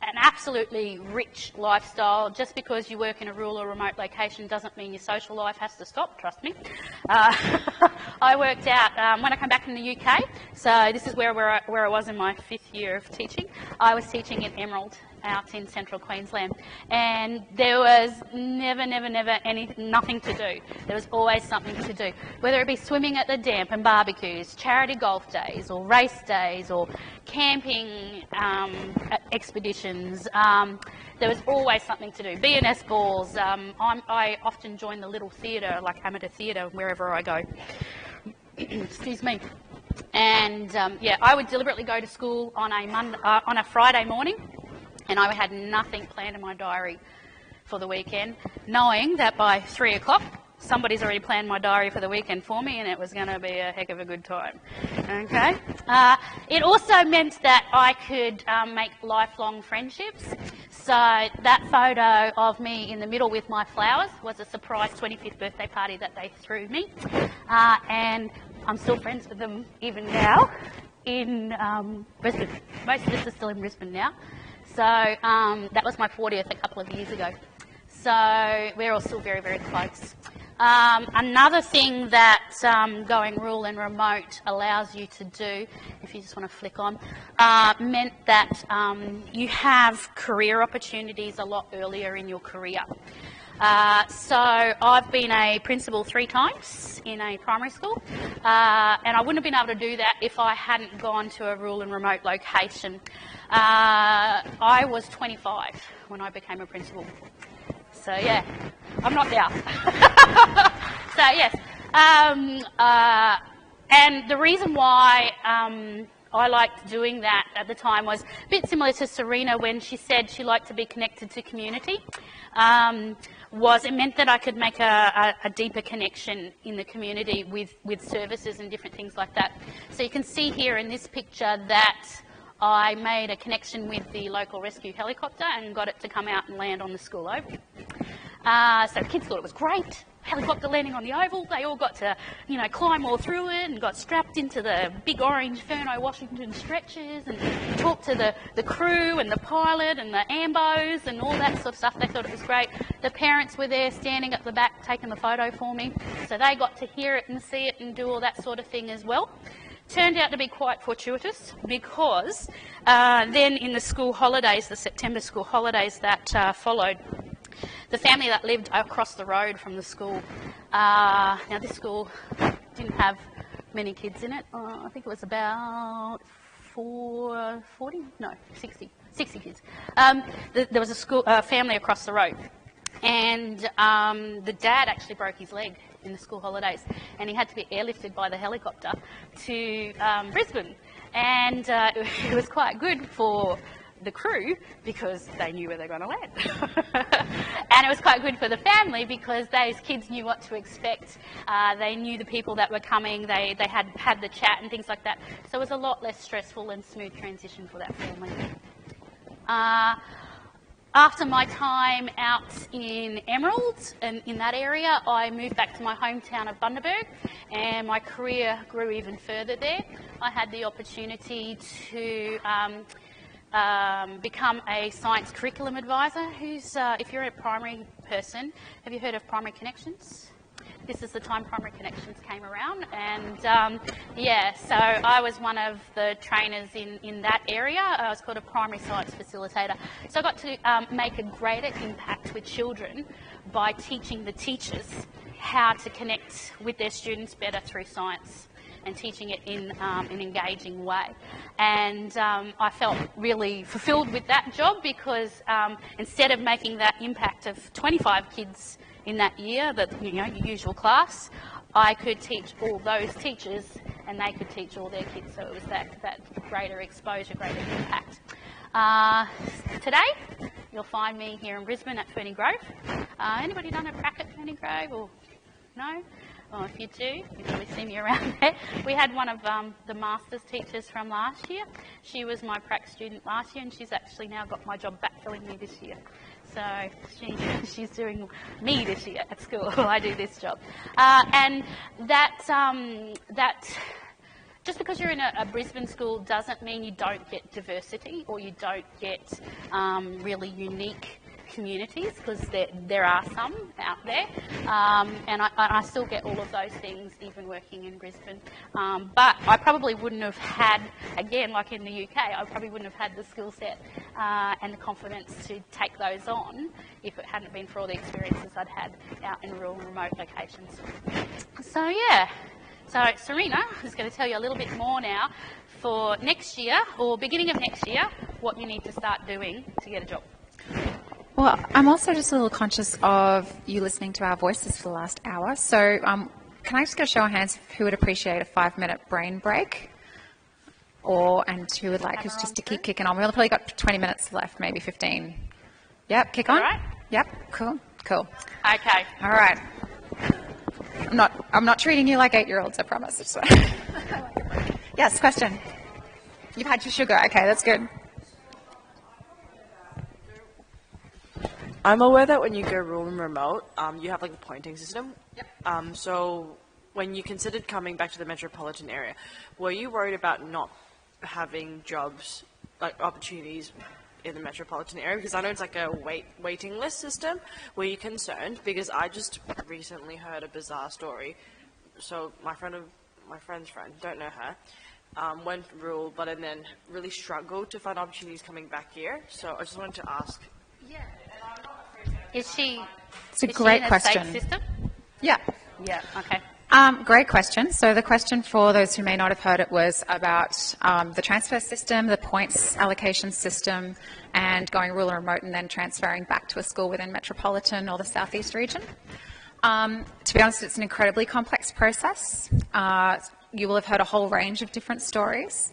an absolutely rich lifestyle. Just because you work in a rural or remote location doesn't mean your social life has to stop, trust me. I worked out, when I came back from the UK, so this is where I was in my 5th year of teaching, I was teaching in Emerald out in central Queensland, and there was never nothing to do. There was always something to do, whether it be swimming at the damp and barbecues, charity golf days or race days or camping expeditions. There was always something to do. B&S balls. I often join the little theatre, like amateur theatre, wherever I go. Excuse me. And yeah, I would deliberately go to school on a Friday morning, and I had nothing planned in my diary for the weekend, knowing that by 3 o'clock somebody's already planned my diary for the weekend for me, and it was going to be a heck of a good time. Okay. It also meant that I could make lifelong friendships. So that photo of me in the middle with my flowers was a surprise 25th birthday party that they threw me, and I'm still friends with them even now in Brisbane. Most of us are still in Brisbane now. So that was my 40th a couple of years ago. So we're all still very close. Another thing that going rural and remote allows you to do, if you just want to flick on, meant that you have career opportunities a lot earlier in your career. So I've been a principal 3 times in a primary school, and I wouldn't have been able to do that if I hadn't gone to a rural and remote location. I was 25 when I became a principal. So yeah, I'm not now. So yes, and the reason why I liked doing that at the time was a bit similar to Serena when she said she liked to be connected to community. It meant that I could make a deeper connection in the community with services and different things like that. So you can see here in this picture that I made a connection with the local rescue helicopter and got it to come out and land on the school oval. So the kids thought it was great. Helicopter landing on the oval. They all got to, you know, climb all through it and got strapped into the big orange Furno Washington stretchers and talked to the crew and the pilot and the ambos and all that sort of stuff. They thought it was great. The parents were there standing at the back taking the photo for me. So they got to hear it and see it and do all that sort of thing as well. Turned out to be quite fortuitous because then in the school holidays, the September school holidays that followed, the family that lived across the road from the school, now this school didn't have many kids in it. I think it was about 60 kids. There was a family across the road, and the dad actually broke his leg in the school holidays, and he had to be airlifted by the helicopter to Brisbane, and it was quite good for the crew because they knew where they were going to land. And it was quite good for the family because those kids knew what to expect. They knew the people that were coming. They had the chat and things like that. So it was a lot less stressful and smooth transition for that family. After my time out in Emerald and in that area, I moved back to my hometown of Bundaberg, and my career grew even further there. I had the opportunity to become a science curriculum advisor. If you're a primary person, have you heard of Primary Connections? This is the time Primary Connections came around, and so I was one of the trainers in that area. I was called a primary science facilitator. So I got to make a greater impact with children by teaching the teachers how to connect with their students better through science, and teaching it in an engaging way. And I felt really fulfilled with that job because instead of making that impact of 25 kids in that year, your usual class, I could teach all those teachers and they could teach all their kids. So it was that greater exposure, greater impact. Today, you'll find me here in Brisbane at Ferny Grove. Anybody done a prac at Ferny Grove? Or no? Well, if you do, you probably see me around there. We had one of the master's teachers from last year. She was my prac student last year, and she's actually now got my job backfilling me this year. So she's doing me this year at school while I do this job. And that just because you're in a Brisbane school doesn't mean you don't get diversity or you don't get really unique communities, because there are some out there, and I still get all of those things even working in Brisbane, but I probably wouldn't have had, again like in the UK, I probably wouldn't have had the skill set and the confidence to take those on if it hadn't been for all the experiences I'd had out in rural and remote locations. So yeah, so Serena is going to tell you a little bit more now for next year, or beginning of next year, what you need to start doing to get a job. Well, I'm also just a little conscious of you listening to our voices for the last hour. So can I just get a show of hands who would appreciate a 5-minute brain break? And who would like us just to keep kicking on? We've probably got 20 minutes left, maybe 15. Yep, kick on. All right. Yep, cool. Okay. All right. I'm not treating you like 8-year-olds, I promise. Yes, question. You've had your sugar. Okay, that's good. I'm aware that when you go rural and remote, you have like a pointing system. Yep. So when you considered coming back to the metropolitan area, were you worried about not having jobs, like opportunities in the metropolitan area? Because I know it's like a waiting list system. Were you concerned? Because I just recently heard a bizarre story. So my friend's friend, don't know her, went rural, but and then really struggled to find opportunities coming back here. So I just wanted to ask. Yeah. Is she? It's a great question. State system? Yeah. Yeah. Okay. Great question. So the question, for those who may not have heard it, was about the transfer system, the points allocation system, and going rural and remote and then transferring back to a school within metropolitan or the southeast region. To be honest, it's an incredibly complex process. You will have heard a whole range of different stories.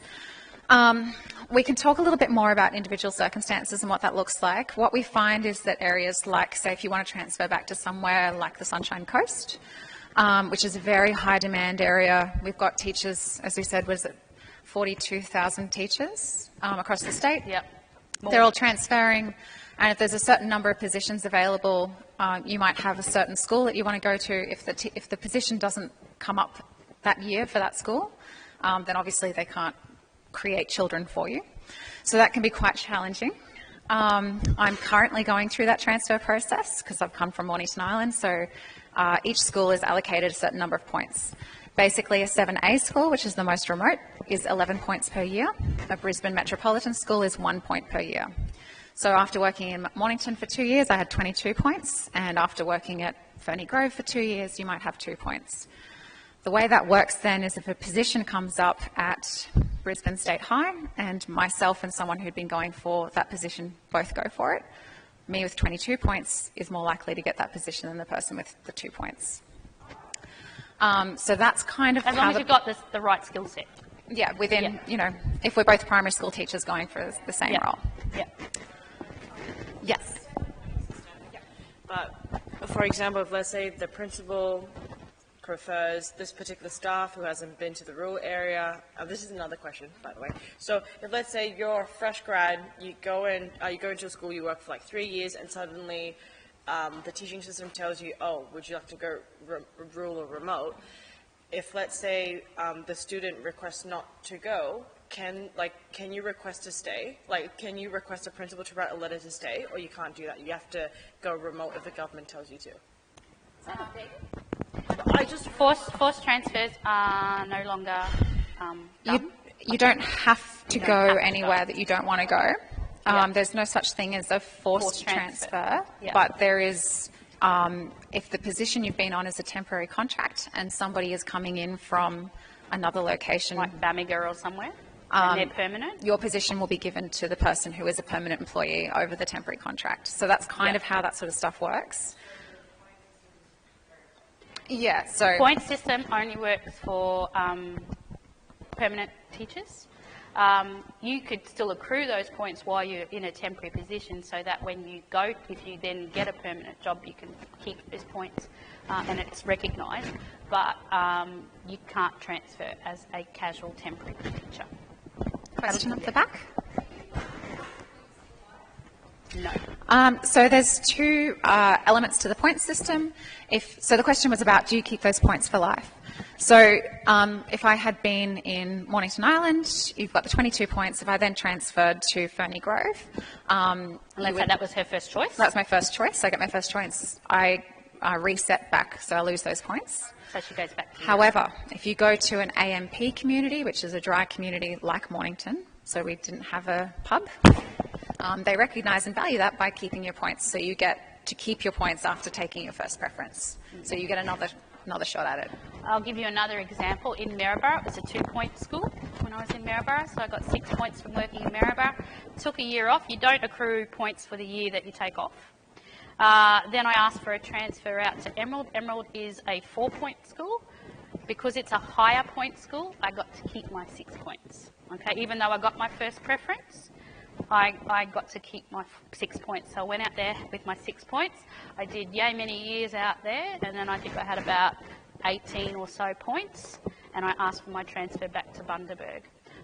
We can talk a little bit more about individual circumstances and what that looks like. What we find is that areas like, say, if you want to transfer back to somewhere like the Sunshine Coast, which is a very high demand area. We've got teachers, as we said, 42,000 teachers across the state. Yep. They're all transferring, and if there's a certain number of positions available, you might have a certain school that you want to go to. If the position doesn't come up that year for that school, then obviously they can't create children for you. So that can be quite challenging. I'm currently going through that transfer process because I've come from Mornington Island, so each school is allocated a certain number of points. Basically, a 7A school, which is the most remote, is 11 points per year. A Brisbane Metropolitan School is 1 point per year. So after working in Mornington for 2 years, I had 22 points, and after working at Ferny Grove for 2 years, you might have 2 points. The way that works then is if a position comes up at Brisbane State High, and myself and someone who'd been going for that position both go for it, me with 22 points is more likely to get that position than the person with the 2 points. So that's kind of as long as you've got the right skill set. Yeah, within, you know, if we're both primary school teachers going for the same role. Yeah. Yes. But, for example, if let's say the principal prefers this particular staff who hasn't been to the rural area, this is another question, by the way. So if let's say you're a fresh grad, you go into a school, you work for like 3 years, and suddenly the teaching system tells you, oh, would you like to go rural or remote? If let's say the student requests not to go, can you request to stay? Like, can you request a principal to write a letter to stay, or you can't do that? You have to go remote if the government tells you to. Forced transfers are no longer done. You don't have to go anywhere that you don't want to go. There's no such thing as a forced transfer, but there is, if the position you've been on is a temporary contract and somebody is coming in from another location, like Bamaga or somewhere, and they're permanent, your position will be given to the person who is a permanent employee over the temporary contract. So that's kind of how that sort of stuff works. Yeah, so point system only works for permanent teachers. You could still accrue those points while you're in a temporary position, so that when you go, if you then get a permanent job, you can keep those points and it's recognised. But you can't transfer as a casual temporary teacher. Question at the back. No. So there's two elements to the point system. So the question was about, do you keep those points for life? So if I had been in Mornington Island, you've got the 22 points. If I then transferred to Ferny Grove, let's say that was her first choice. That's my first choice. I get my first choice. I reset back, so I lose those points. So she goes back to However, if you go to an AMP community, which is a dry community like Mornington, so we didn't have a pub, they recognise and value that by keeping your points. So you get to keep your points after taking your first preference. So you get another shot at it. I'll give you another example. In Maryborough, it was a 2-point school when I was in Maryborough, so I got 6 points from working in Maryborough. Took a year off. You don't accrue points for the year that you take off. Then I asked for a transfer out to Emerald. Emerald is a 4-point school. Because it's a higher point school, I got to keep my 6 points. Okay, even though I got my first preference, I got to keep my 6 points. So I went out there with my 6 points. I did yay many years out there, and then I think I had about 18 or so points, and I asked for my transfer back to Bundaberg.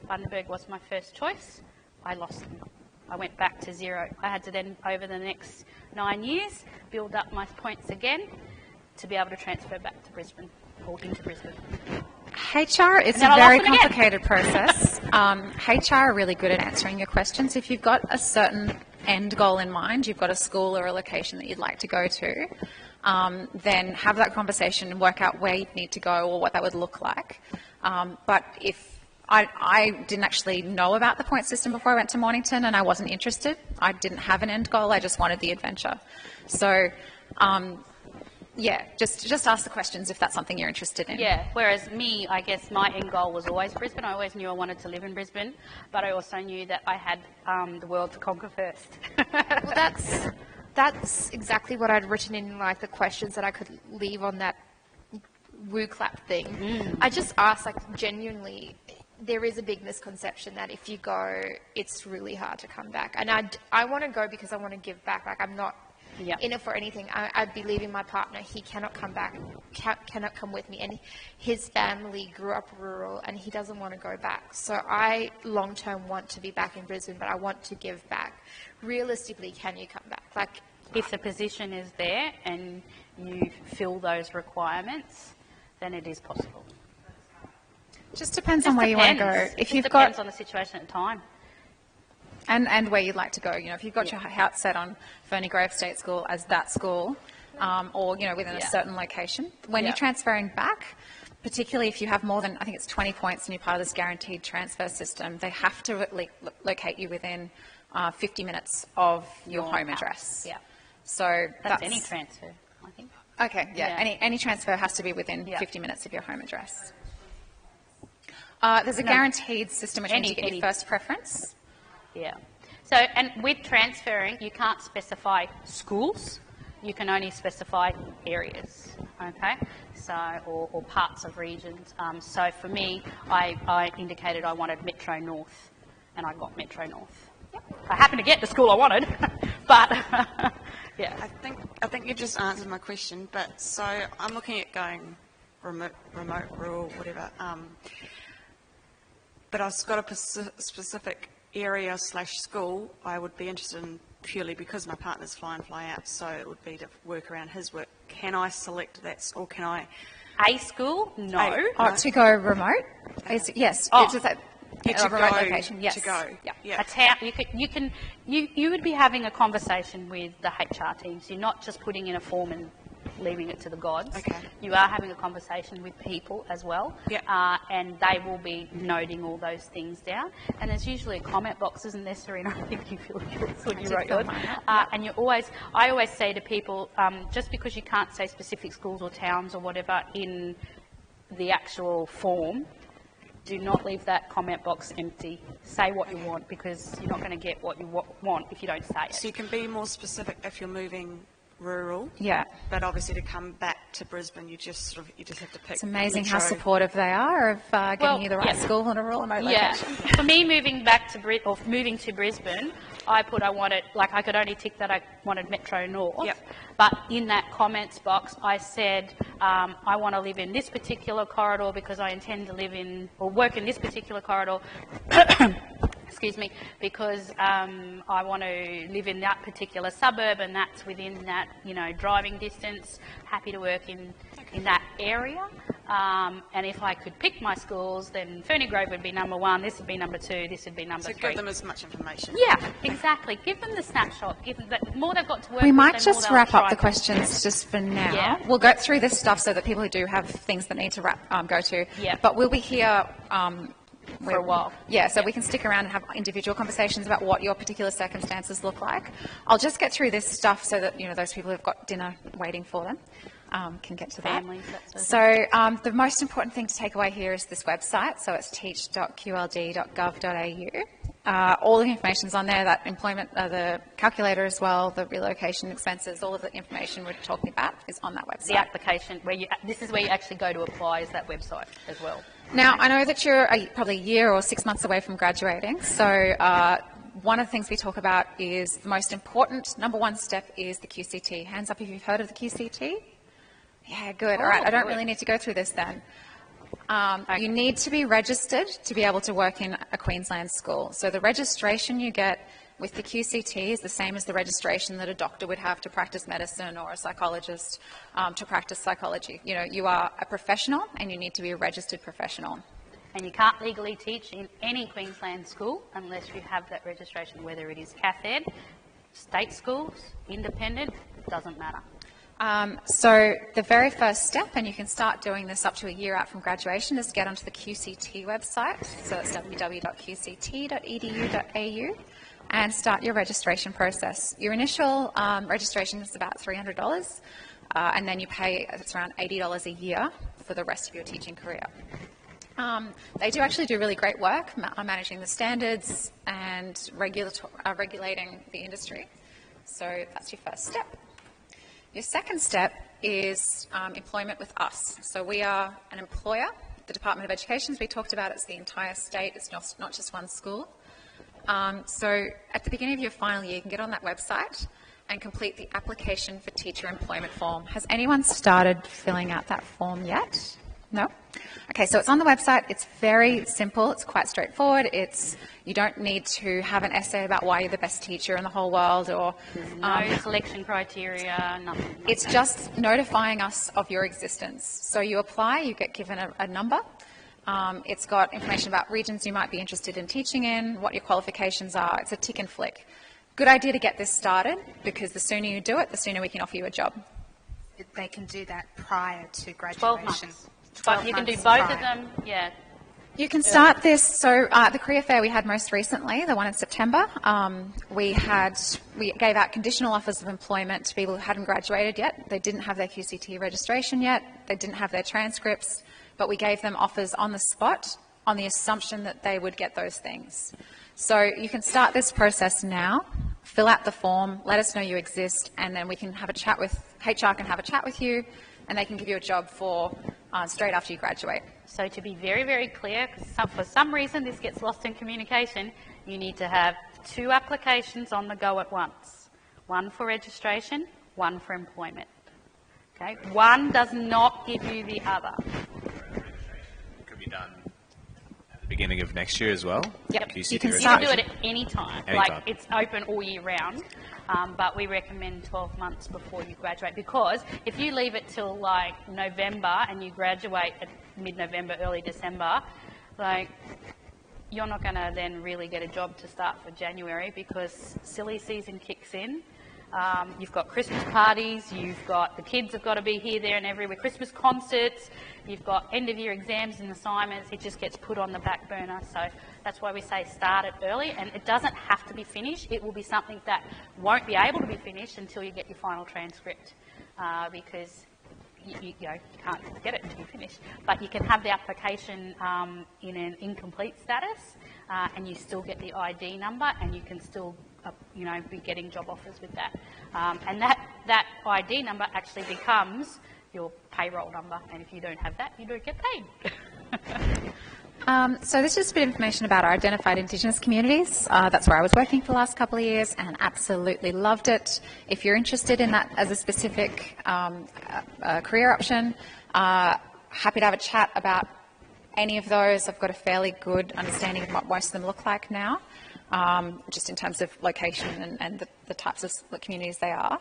Bundaberg was my first choice. I lost them. I went back to 0. I had to then, over the next 9 years, build up my points again to be able to transfer back to Brisbane, or into Brisbane. HR is a very complicated process. HR are really good at answering your questions. If you've got a certain end goal in mind, you've got a school or a location that you'd like to go to, then have that conversation and work out where you need to go or what that would look like. But if I didn't actually know about the point system before I went to Mornington, and I wasn't interested. I didn't have an end goal. I just wanted the adventure. So, yeah, just ask the questions if that's something you're interested in. Yeah, whereas me, I guess my end goal was always Brisbane. I always knew I wanted to live in Brisbane, but I also knew that I had the world to conquer first. Well, that's exactly what I'd written in, like, the questions that I could leave on that woo clap thing. I just asked, like, genuinely, there is a big misconception that if you go, it's really hard to come back. And I want to go because I want to give back. Like, I'm not Yep. in it for anything. I'd be leaving my partner. He cannot come back, cannot come with me. And his family grew up rural and he doesn't want to go back. So I long-term want to be back in Brisbane, but I want to give back. Realistically, can you come back? Like, if the position is there and you fill those requirements, then it is possible. Just depends on where you want to go. If you've depends on the situation at the time. And where you'd like to go. You know, if you've got your heart set on Ferny Grove State School as that school, or, you know, within a certain location, when you're transferring back, particularly if you have more than, I think it's 20 points and you're part of this guaranteed transfer system, they have to locate you within 50 minutes of your home address. Yeah. So that's any transfer, I think. Okay, yeah. Any transfer has to be within 50 minutes of your home address. There's a guaranteed system which means you get your first preference. Yeah. So, and with transferring, you can't specify schools. You can only specify areas, okay? So, or parts of regions. So for me, I indicated I wanted Metro North, and I got Metro North. Yep. I happened to get the school I wanted, but yeah. I think you just answered my question. But so I'm looking at going remote, rural, whatever. But I've got a specific area / school I would be interested in purely because my partner's fly in, fly out, so it would be to work around his work. Can I select that, or can I? A school? No. To go remote? Yes. Oh. It's just that a remote location. Yes. To go. Yeah. A town. You would be having a conversation with the HR teams. You're not just putting in a form and leaving it to the gods. Okay. You are having a conversation with people as well, and they will be noting all those things down. And there's usually a comment box, isn't there, Serena? I think you feel yours when you wrote yours. And I always say to people, just because you can't say specific schools or towns or whatever in the actual form, do not leave that comment box empty. Say what you want, because you're not going to get what you want if you don't say it. So you can be more specific if you're moving rural. Yeah. But obviously to come back to Brisbane, you just have to pick. It's amazing how supportive they are of getting you the right school in a rural remote location. For me, moving to Brisbane, I wanted, like, I could only tick that I wanted Metro North. Yep. But in that comments box, I said I want to live in this particular corridor because I intend to live in or work in this particular corridor. Excuse me, because I want to live in that particular suburb, and that's within that, driving distance. Happy to work in that area. And if I could pick my schools, then Ferny Grove would be number 1, this would be number 2, this would be number 3. So give them as much information. Yeah, exactly. Give them the snapshot. The more they've got to work with, We might the just more wrap they'll up the try. questions just for now. Yeah. We'll go through this stuff so that people who do have things that need to go to. Yeah. But we'll be here for a while. Yeah, so we can stick around and have individual conversations about what your particular circumstances look like. I'll just get through this stuff so that those people who've got dinner waiting for them can get to Families, that. So the most important thing to take away here is this website. So it's teach.qld.gov.au. All the information's on there. That employment, the calculator as well, the relocation expenses, all of the information we're talking about is on that website. The application, this is where you actually go to apply, is that website as well. Now, I know that you're probably a year or 6 months away from graduating, so one of the things we talk about is the most important, number 1 step is the QCT. Hands up if you've heard of the QCT. Yeah, good. All right, I don't really need to go through this then. You need to be registered to be able to work in a Queensland school. So the registration you get with the QCT is the same as the registration that a doctor would have to practice medicine or a psychologist to practice psychology. You are a professional and you need to be a registered professional. And you can't legally teach in any Queensland school unless you have that registration, whether it is CAFED, state schools, independent, doesn't matter. So the very first step, and you can start doing this up to a year out from graduation, is get onto the QCT website. So it's www.qct.edu.au and start your registration process. Your initial registration is about $300, and then you pay, it's around $80 a year for the rest of your teaching career. They do actually do really great work managing the standards and regulating the industry. So that's your first step. Your second step is employment with us. So we are an employer. The Department of Education, as we talked about, it's the entire state. It's not just one school. So at the beginning of your final year, you can get on that website and complete the application for teacher employment form. Has anyone started filling out that form yet? No? Okay, so it's on the website. It's very simple. It's quite straightforward. You don't need to have an essay about why you're the best teacher in the whole world or... No selection criteria, nothing. It's just notifying us of your existence. So you apply, you get given a number. It's got information about regions you might be interested in teaching in, what your qualifications are. It's a tick and flick. Good idea to get this started, because the sooner you do it, the sooner we can offer you a job. They can do that prior to graduation. 12 months. But you can do both of them, yeah. You can start this. So the career fair we had most recently, the one in September, we gave out conditional offers of employment to people who hadn't graduated yet. They didn't have their QCT registration yet. They didn't have their transcripts, but we gave them offers on the spot on the assumption that they would get those things. So you can start this process now, fill out the form, let us know you exist, and then we can have a chat with, HR can have a chat with you, and they can give you a job for straight after you graduate. So to be very, very clear, because for some reason this gets lost in communication, you need to have 2 applications on the go at once. One for registration, one for employment. Okay? One does not give you the other. Could be done at the beginning of next year as well? Yep. QCT You can do it at any time. Like, it's open all year round. But we recommend 12 months before you graduate, because if you leave it till like November and you graduate at mid-November, early December, like, you're not going to then really get a job to start for January, because silly season kicks in. You've got Christmas parties, you've got the kids have got to be here, there and everywhere, Christmas concerts, you've got end of year exams and assignments. It just gets put on the back burner. So that's why we say start it early, and it doesn't have to be finished. It will be something that won't be able to be finished until you get your final transcript, because you can't get it until you finish. But you can have the application in an incomplete status, and you still get the ID number, and you can still be getting job offers with that. And that ID number actually becomes your payroll number, and if you don't have that, you don't get paid. So this is just a bit of information about our identified Indigenous communities. That's where I was working for the last couple of years and absolutely loved it. If you're interested in that as a specific career option, happy to have a chat about any of those. I've got a fairly good understanding of what most of them look like now, just in terms of location and the types of communities they are.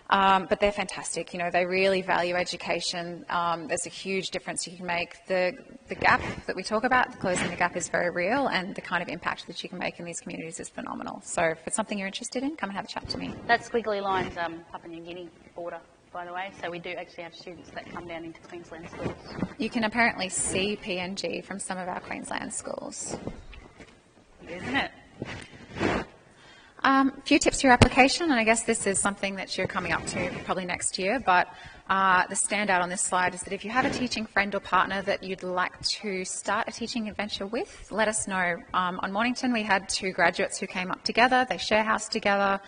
But they're fantastic. They really value education. There's a huge difference you can make. The gap that we talk about, closing the gap, is very real, and the kind of impact that you can make in these communities is phenomenal. So if it's something you're interested in, come and have a chat to me. That squiggly line's Papua New Guinea border, by the way. So we do actually have students that come down into Queensland schools. You can apparently see PNG from some of our Queensland schools. Isn't it? A few tips for your application, and I guess this is something that you're coming up to probably next year, but the standout on this slide is that if you have a teaching friend or partner that you'd like to start a teaching adventure with, let us know. On Mornington, we had 2 graduates who came up together. They share house together.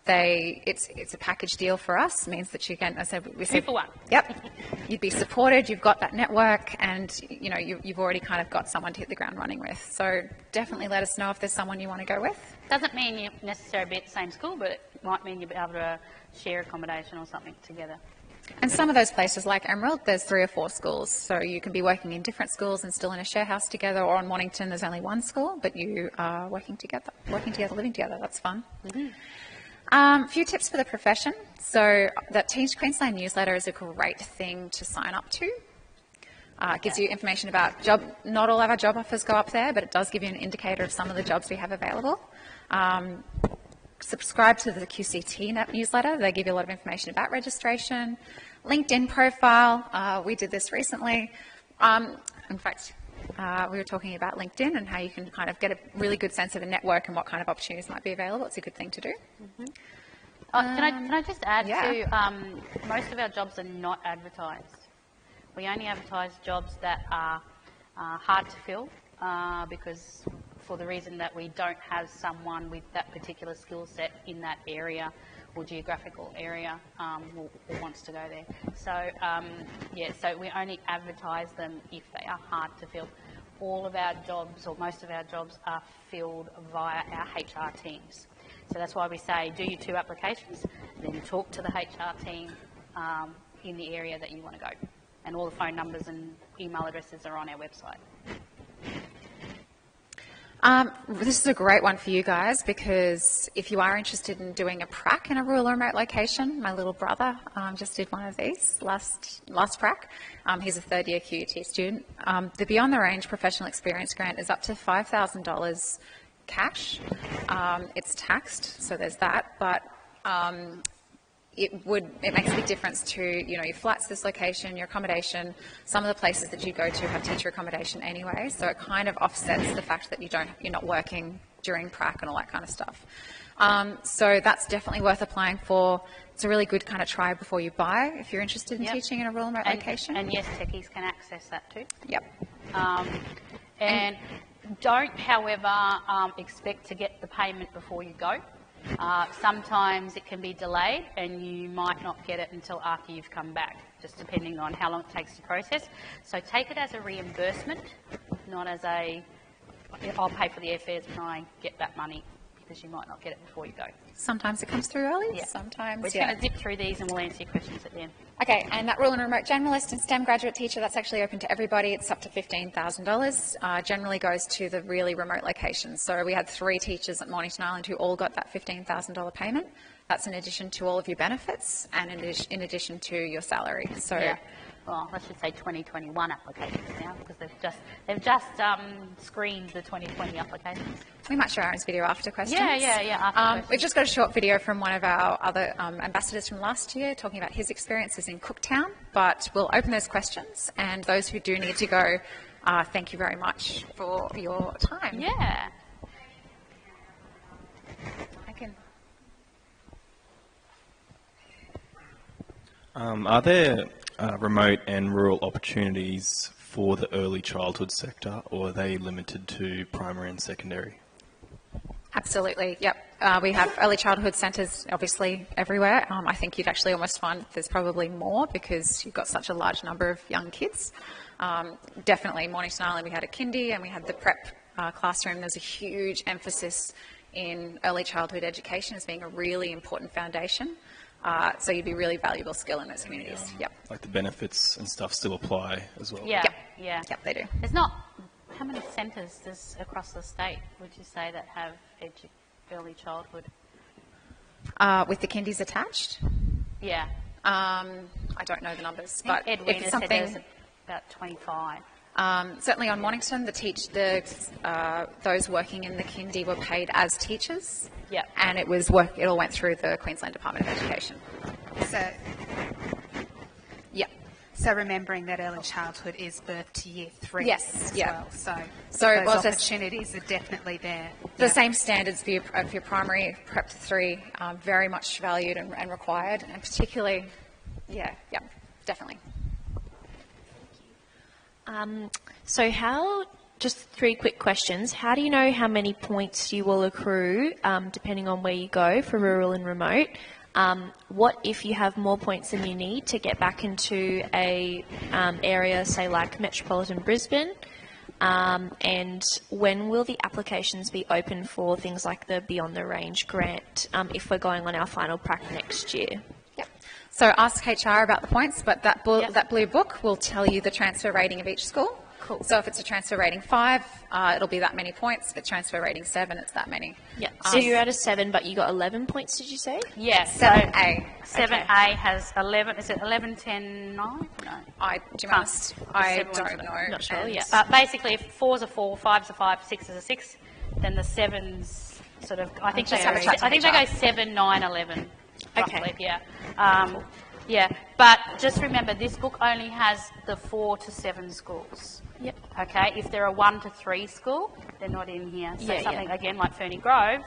It's a package deal for us. It means that you can, we said, 2 for 1. Yep. You'd be supported, you've got that network, and you've already kind of got someone to hit the ground running with. So definitely let us know if there's someone you want to go with. Doesn't mean you necessarily be at the same school, but it might mean you'll be able to share accommodation or something together. And some of those places, like Emerald, there's 3 or 4 schools, so you can be working in different schools and still in a share house together, or on Mornington there's only 1 school, but you are working together, living together. That's fun. A few tips for the profession. So that Teach Queensland newsletter is a great thing to sign up to. It gives you information about not all of our job offers go up there, but it does give you an indicator of some of the jobs we have available. Subscribe to the QCT newsletter. They give you a lot of information about registration. LinkedIn profile. We did this recently. In fact, we were talking about LinkedIn and how you can kind of get a really good sense of a network and what kind of opportunities might be available. It's a good thing to do. Can I just add to, most of our jobs are not advertised. We only advertise jobs that are hard to fill because for the reason that we don't have someone with that particular skill set in that area or geographical area who wants to go there. So, so we only advertise them if they are hard to fill. All of our jobs, or most of our jobs, are filled via our HR teams. So that's why we say do your 2 applications, then talk to the HR team in the area that you want to go. And all the phone numbers and email addresses are on our website. This is a great one for you guys, because if you are interested in doing a prac in a rural or remote location, my little brother just did one of these last prac. He's a 3rd year QUT student. The Beyond the Range Professional Experience Grant is up to $5,000 cash. It's taxed, so there's that, but it makes a big difference to, you know, your flights to this location, your accommodation. Some of the places that you go to have teacher accommodation anyway, so it kind of offsets the fact that you're not working during prac and all that kind of stuff. So that's definitely worth applying for. It's a really good kind of try before you buy if you're interested in teaching in a rural remote location. And yes, techies can access that too. Yep. And don't, however, expect to get the payment before you go. Sometimes it can be delayed and you might not get it until after you've come back, just depending on how long it takes to process. So take it as a reimbursement, not as a, I'll pay for the airfares when I get that money, because you might not get it before you go. Sometimes it comes through early, sometimes, We're just going to zip through these and we'll answer your questions at the end. Okay, and that rural and remote generalist and STEM graduate teacher, that's actually open to everybody. It's up to $15,000. Generally goes to the really remote locations. So we had 3 teachers at Mornington Island who all got that $15,000 payment. That's in addition to all of your benefits and in addition to your salary. So, well, I should say 2021 applications now, because they've just screened the 2020 applications. We might show Aaron's video after questions. After we've just got a short video from one of our other ambassadors from last year talking about his experiences in Cooktown, but we'll open those questions, and those who do need to go, thank you very much for your time. Yeah. Are there remote and rural opportunities for the early childhood sector, or are they limited to primary and secondary? Absolutely, yep. We have early childhood centres obviously everywhere. I think you'd actually almost find that there's probably more because you've got such a large number of young kids. Definitely Mornington Island, we had a kindy and we had the prep classroom. There's a huge emphasis in early childhood education as being a really important foundation. So you'd be a really valuable skill in those communities. Yep. Like the benefits and stuff still apply as well? Yeah, Yep, they do. There's not, how many centres does across the state would you say that have early childhood? With the kindies attached? Yeah. I don't know the numbers, but Ed if Wiener it's said there something... was about 25. Certainly on Mornington, those working in the kindy were paid as teachers. Yep. And it all went through the Queensland Department of Education. So remembering that early childhood is birth to year 3 as well. So those opportunities are definitely there. The same standards for your primary prep to 3 are very much valued and required, and particularly, definitely. So just 3 quick questions. How do you know how many points you will accrue depending on where you go for rural and remote? What if you have more points than you need to get back into a area, say like Metropolitan Brisbane? And when will the applications be open for things like the Beyond the Range grant if we're going on our final prac next year? Yep. So ask HR about the points, but that blue book will tell you the transfer rating of each school. Cool. So if it's a transfer rating 5, it'll be that many points. If it's transfer rating 7, it's that many. Yeah. So you're at a 7, but you got 11 points, did you say? Yes. 7A. 7A has 11. Is it 11, 10, 9? No. I don't know. Not sure, yeah. Basically, if 4's a 4, 5's a 5, 6 is a 6, then the 7's sort of, I think they go 7, 9, 11. Roughly, Okay. Yeah. But just remember, this book only has the 4 to 7 schools. Yep. Okay, if they're a 1 to 3 school, they're not in here. So something again like Ferny Grove,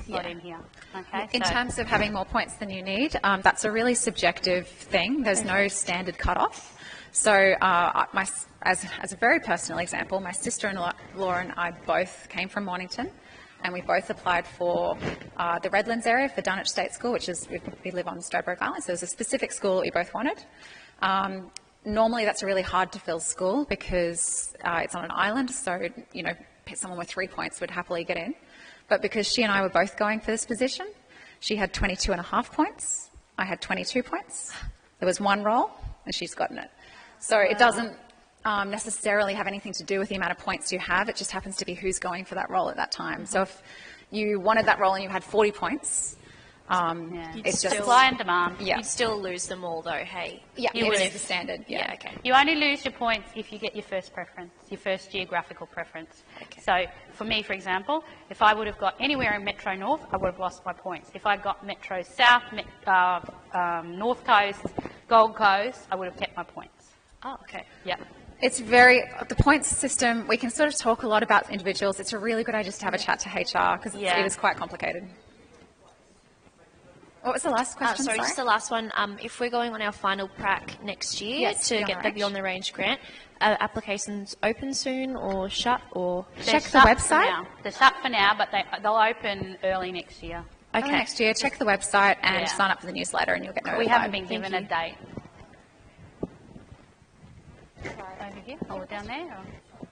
not in here. Okay. In terms of having more points than you need, that's a really subjective thing. There's no standard cutoff. So as a very personal example, my sister-in-law and I both came from Mornington, and we both applied for the Redlands area for Dunwich State School, which is, we live on Stradbroke Island, so there's a specific school that we both wanted. Normally that's a really hard to fill school because it's on an island, so, someone with 3 points would happily get in. but because she and I were both going for this position, she had 22.5 points, I had 22 points. There was one role, and she's gotten it. So it doesn't necessarily have anything to do with the amount of points you have, it just happens to be who's going for that role at that time. So if you wanted that role and you had 40 points, it's just supply and demand. Yeah. You'd still lose them all, though. Hey, Yeah, you it would is the standard. Yeah. okay. You only lose your points if you get your first preference, your first geographical preference. So for me, for example, if I would have got anywhere in Metro North, I would have lost my points. If I got Metro South, North Coast, Gold Coast, I would have kept my points. Oh, okay. Yeah. It's the points system, we can sort of talk a lot about individuals. It's a really good idea just to have a chat to HR because it is quite complicated. What was the last question? Sorry, just the last one. If we're going on our final prac next year to get the Beyond the Range grant, applications open soon or shut or check the website? They're shut for now, but they'll open early next year. Okay. Early next year, check the website and sign up for the newsletter and you'll get notified. We haven't been given a date. Over here, hold it down there. Or?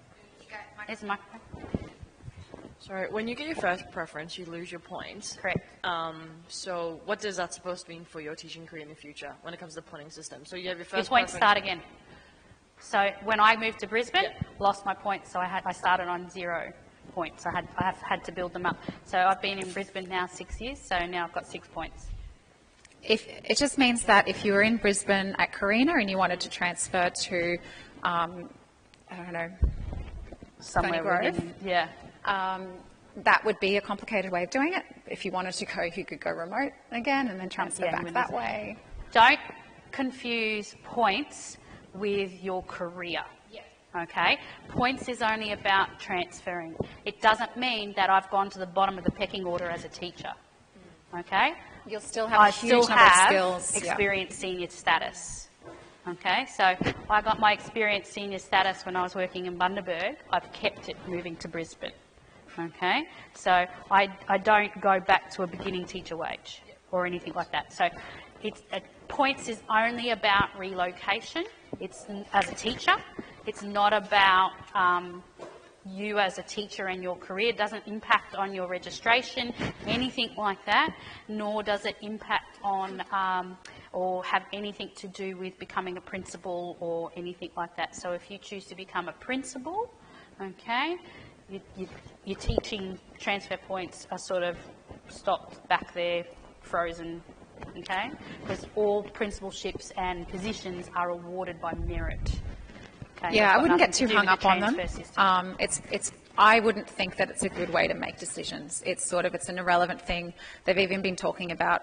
There's a microphone. Sorry, when you get your first preference, you lose your points. Correct. So what does that supposed to mean for your teaching career in the future when it comes to the pointing system? So you have your Your first points preference. start again. So when I moved to Brisbane, lost my points, so I started on 0 points. I've had to build them up. So I've been in Brisbane now 6 years, so now I've got 6 points. It just means that if you were in Brisbane at Carina and you wanted to transfer to, I don't know, Somewhere Grove, within, that would be a complicated way of doing it. If you wanted to go, you could go remote again and then transfer back that way. Don't confuse points with your career. Okay? Points is only about transferring. It doesn't mean that I've gone to the bottom of the pecking order as a teacher. Okay? You'll still have a huge number of skills. Experienced senior status. Okay, so I got my experienced senior status when I was working in Bundaberg. I've kept it moving to Brisbane. Okay, so I don't go back to a beginning teacher wage or anything like that. So points is only about relocation. It's as a teacher. It's not about you as a teacher and your career. It doesn't impact on your registration, anything like that, nor does it impact on or have anything to do with becoming a principal or anything like that. So if you choose to become a principal, okay, your teaching transfer points are sort of stopped back there, frozen, okay, because all principalships and positions are awarded by merit. Okay, yeah, I wouldn't get too hung up on them. I wouldn't think that it's a good way to make decisions. It's an irrelevant thing. They've even been talking about,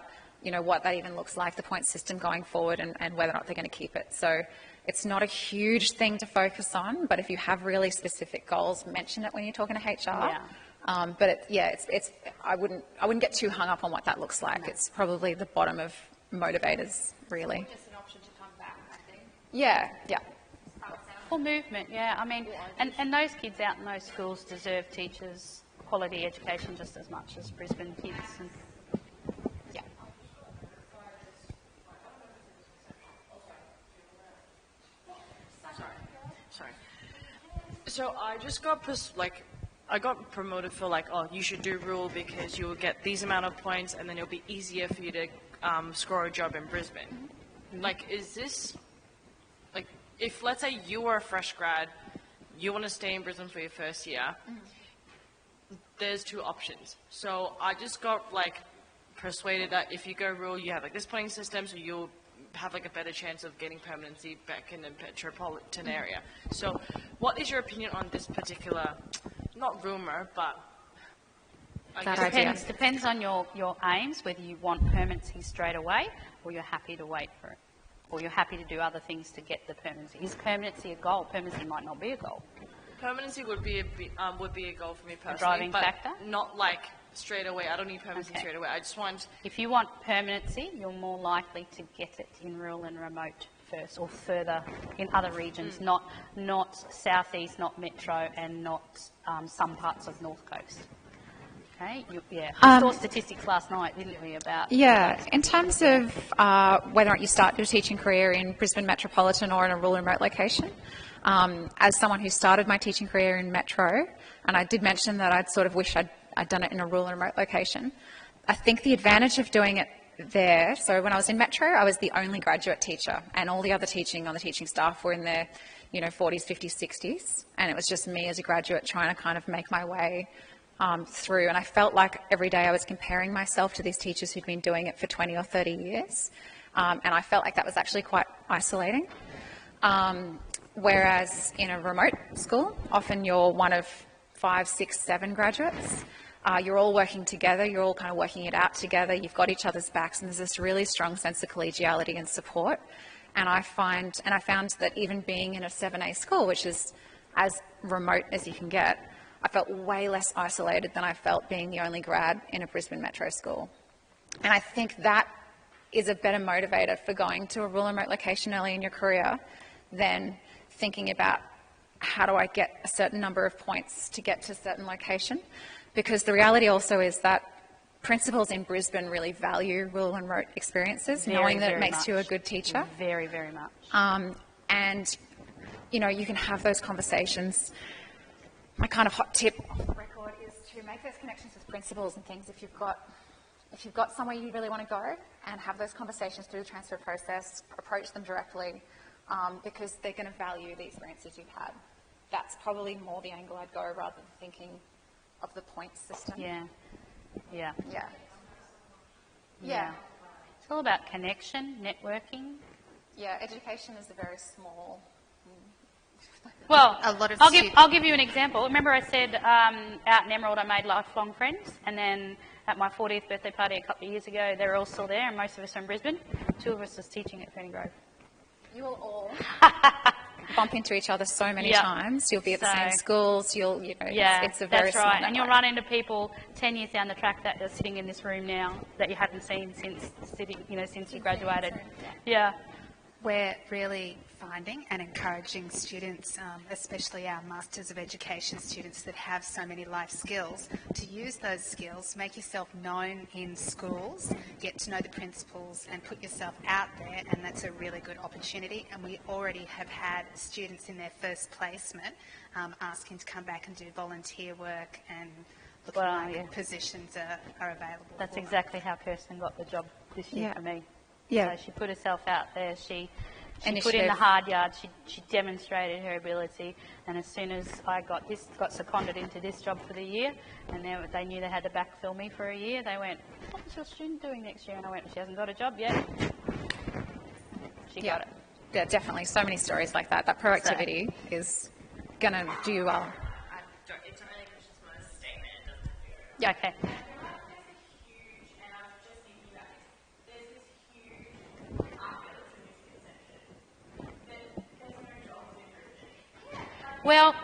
what that even looks like, the point system going forward and whether or not they're going to keep it. So it's not a huge thing to focus on, but if you have really specific goals, mention it when you're talking to HR. Yeah. I wouldn't get too hung up on what that looks like. No. It's probably the bottom of motivators, really. It's just an option to come back, I think. Yeah. For movement, yeah. I mean, and those kids out in those schools deserve teachers, quality education just as much as Brisbane kids. And, yeah. Sorry. So I just got I got promoted for you should do rural because you will get these amount of points and then it'll be easier for you to score a job in Brisbane. Mm-hmm. Is this if let's say you are a fresh grad, you want to stay in Brisbane for your first year, there's two options. So I just got persuaded that if you go rural, you have this pointing system, so you'll have a better chance of getting permanency back in the metropolitan area. So what is your opinion on this particular, not rumor, but depends on your aims, whether you want permanency straight away or you're happy to wait for it. Or you're happy to do other things to get the permanency. Is permanency a goal? Permanency might not be a goal. Permanency would be a goal for me personally. A driving factor? Not straight away. I don't need permanency straight away. I just want... If you want permanency, you're more likely to get it in rural and remote first or further in other regions, not southeast, not metro and not some parts of North Coast. Okay, we saw statistics last night, didn't we, about... Yeah, in terms of whether or not you start your teaching career in Brisbane Metropolitan or in a rural remote location, as someone who started my teaching career in Metro, and I did mention that I'd wish I'd I'd done it in a rural and remote location. I think the advantage of doing it there, so when I was in Metro, I was the only graduate teacher, and all the other teaching on the teaching staff were in their 40s, 50s, 60s, and it was just me as a graduate trying to kind of make my way through, and I felt like every day I was comparing myself to these teachers who'd been doing it for 20 or 30 years, and I felt like that was actually quite isolating. Whereas in a remote school, often you're one of 5, 6, 7 graduates. You're all working together, you're all kind of working it out together, you've got each other's backs, and there's this really strong sense of collegiality and support. And I found that even being in a 7A school, which is as remote as you can get, I felt way less isolated than I felt being the only grad in a Brisbane Metro school. And I think that is a better motivator for going to a rural and remote location early in your career than thinking about how do I get a certain number of points to get to a certain location. Because the reality also is that principals in Brisbane really value rural and remote experiences, knowing that it makes you a good teacher. Very, very much. And, you can have those conversations. My kind of hot tip off the record is to make those connections with principals and things if you've got somewhere you really want to go, and have those conversations through the transfer process, approach them directly, because they're going to value the experiences you've had. That's probably more the angle I'd go rather than thinking of the points system. Yeah. It's all about connection, networking. Yeah, education is a very small. Well, A lot of I'll give you an example. Remember I said out in Emerald I made lifelong friends, and then at my 40th birthday party a couple of years ago, they were all still there, and most of us are in Brisbane. 2 of us was teaching at Ferny Grove. You will all bump into each other so many times. You'll be at the same schools. It's a very that's right. small And you'll run into people 10 years down the track that are sitting in this room now that you haven't seen since you graduated. Yeah. We're really finding and encouraging students, especially our Masters of Education students that have so many life skills, to use those skills, make yourself known in schools, get to know the principals and put yourself out there, and that's a really good opportunity. And we already have had students in their first placement asking to come back and do volunteer work, and looking like positions are available. That's exactly how Kirsten got the job this year for me. Yeah. So she put herself out there. She put in the hard yards. She demonstrated her ability. And as soon as I got seconded into this job for the year, and they knew they had to backfill me for a year, they went, "What's your student doing next year?" And I went, "She hasn't got a job yet." She got it. Yeah, definitely. So many stories like that. That proactivity is going to do you well. It's not really a question, it's more a statement. Yeah, okay. Well,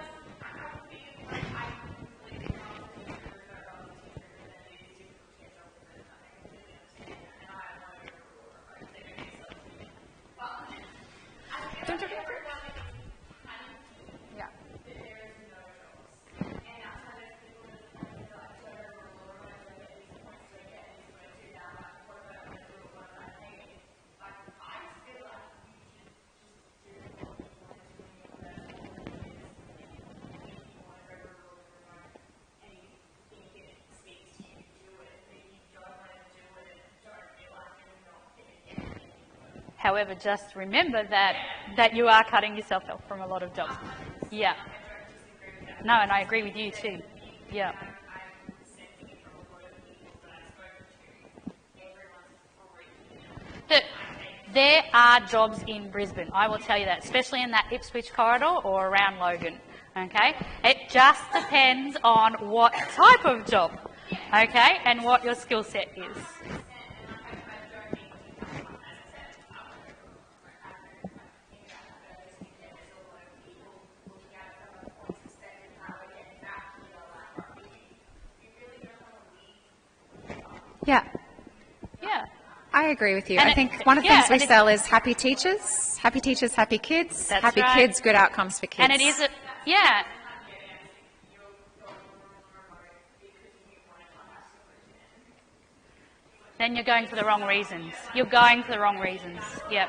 however, just remember that you are cutting yourself off from a lot of jobs. Yeah. No, and I agree with you too. Yeah. There are jobs in Brisbane, I will tell you that, especially in that Ipswich corridor or around Logan, okay? It just depends on what type of job, okay, and what your skill set is. Yeah. Yeah. I agree with you. And I think one of the things we sell is happy teachers, happy kids, That's happy right. kids, good outcomes for kids. And it is, yeah. Then you're going for the wrong reasons. You're going for the wrong reasons. Yep.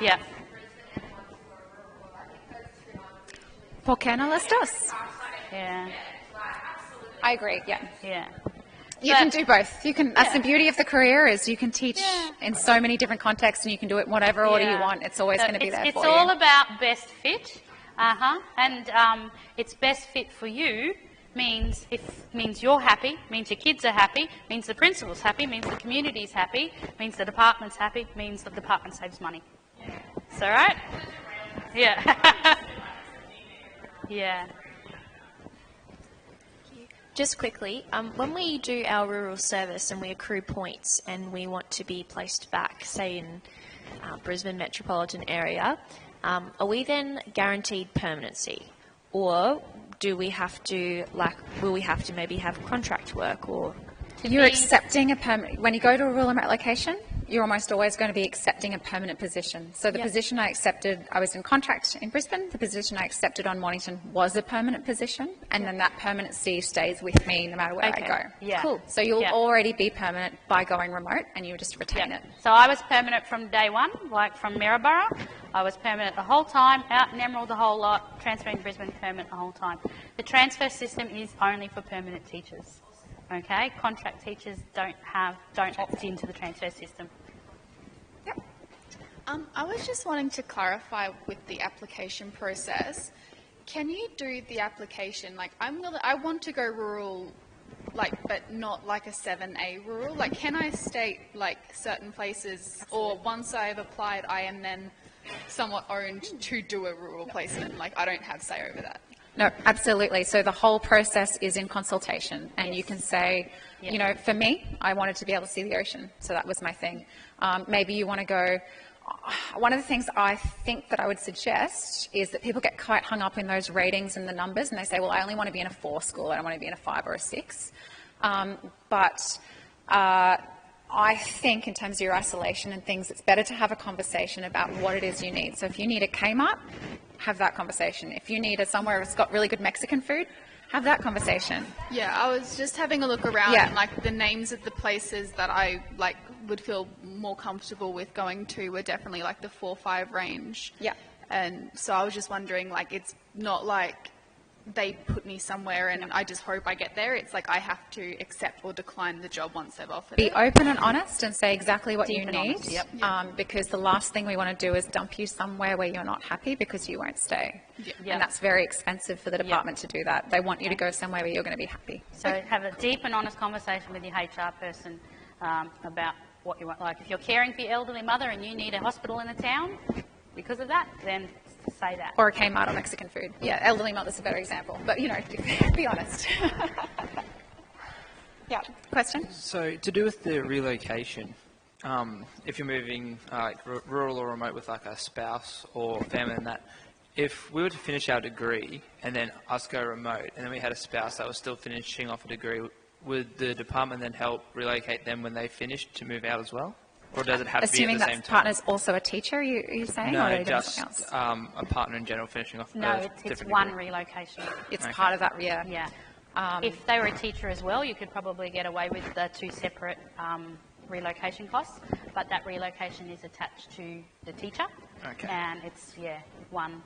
Yep. ¿Por qué no las dos? Yeah. I agree, yeah. Yeah. You can do both. You can. That's the beauty of the career is you can teach in so many different contexts, and you can do it in whatever order you want. It's always going to be there for you. It's all about best fit, and it's best fit for you means you're happy, means your kids are happy, means the principal's happy, means the community's happy, means the department's happy, means the department saves money. Is that right? Yeah. Yeah. Just quickly, when we do our rural service and we accrue points and we want to be placed back, say in Brisbane metropolitan area, are we then guaranteed permanency? Or do we have to, will we have to maybe have contract work or... You're accepting a permanent, when you go to a rural remote location, you're almost always going to be accepting a permanent position. So the position I accepted, I was in contract in Brisbane, the position I accepted on Mornington was a permanent position, and then that permanency stays with me no matter where I go. Yeah. Cool. So you'll already be permanent by going remote, and you just retain it. So I was permanent from day one, like from Maryborough. I was permanent the whole time, out in Emerald the whole lot, transferring to Brisbane permanent the whole time. The transfer system is only for permanent teachers. Okay, contract teachers don't opt into the transfer system. Yep. I was just wanting to clarify with the application process. Can you do the application like I want to go rural, but not like a 7A rural? Like, can I state like certain places, or once I've applied, I am then somewhat owned to do a rural placement? Like, I don't have say over that. No, absolutely. So the whole process is in consultation, and you can say, you know, for me, I wanted to be able to see the ocean, so that was my thing. Maybe you want to go, one of the things I think that I would suggest is that people get quite hung up in those ratings and the numbers, and they say, well, I only want to be in a 4 school, I don't want to be in a 5 or a 6. I think in terms of your isolation and things, it's better to have a conversation about what it is you need. So if you need a Kmart, have that conversation. If you need somewhere that's got really good Mexican food, have that conversation. Yeah, I was just having a look around and like the names of the places that I would feel more comfortable with going to were definitely like the 4-5 range. Yeah. And so I was just wondering, like, it's not like they put me somewhere and I just hope I get there. It's like I have to accept or decline the job once they've offered Be it. open and honest and say exactly what you need. Yep. Because the last thing we want to do is dump you somewhere where you're not happy because you won't stay. Yep. And that's very expensive for the department to do that. They want you to go somewhere where you're going to be happy. So have a deep and honest conversation with your HR person about what you want. Like if you're caring for your elderly mother and you need a hospital in the town because of that, then say that. Or a Kmart or Mexican food. Yeah, elderly mother's a better example. But, you know, be honest. Yeah, question? So to do with the relocation, if you're moving rural or remote with like a spouse or family and that, if we were to finish our degree and then us go remote and then we had a spouse that was still finishing off a degree, would the department then help relocate them when they finish to move out as well? Or does it have to be at the same time? Assuming that partner's also a teacher, you're saying? No, or just a partner in general finishing off it's one relocation. It's part of that, Yeah. If they were a teacher as well, you could probably get away with the 2 separate relocation costs, but that relocation is attached to the teacher. Okay. And it's, one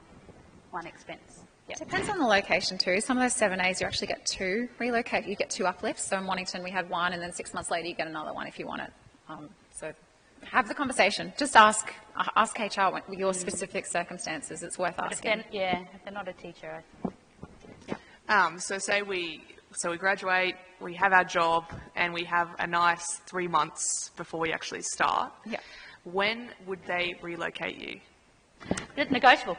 expense. Yep. Depends on the location too. Some of those 7As you actually get 2 relocate. You get 2 uplifts. So in Mornington we had 1, and then 6 months later you get another one if you want it. So have the conversation. Just ask HR your specific circumstances. It's worth asking. If they're not a teacher. So say we graduate, we have our job, and we have a nice 3 months before we actually start. Yeah. When would they relocate you? Negotiable.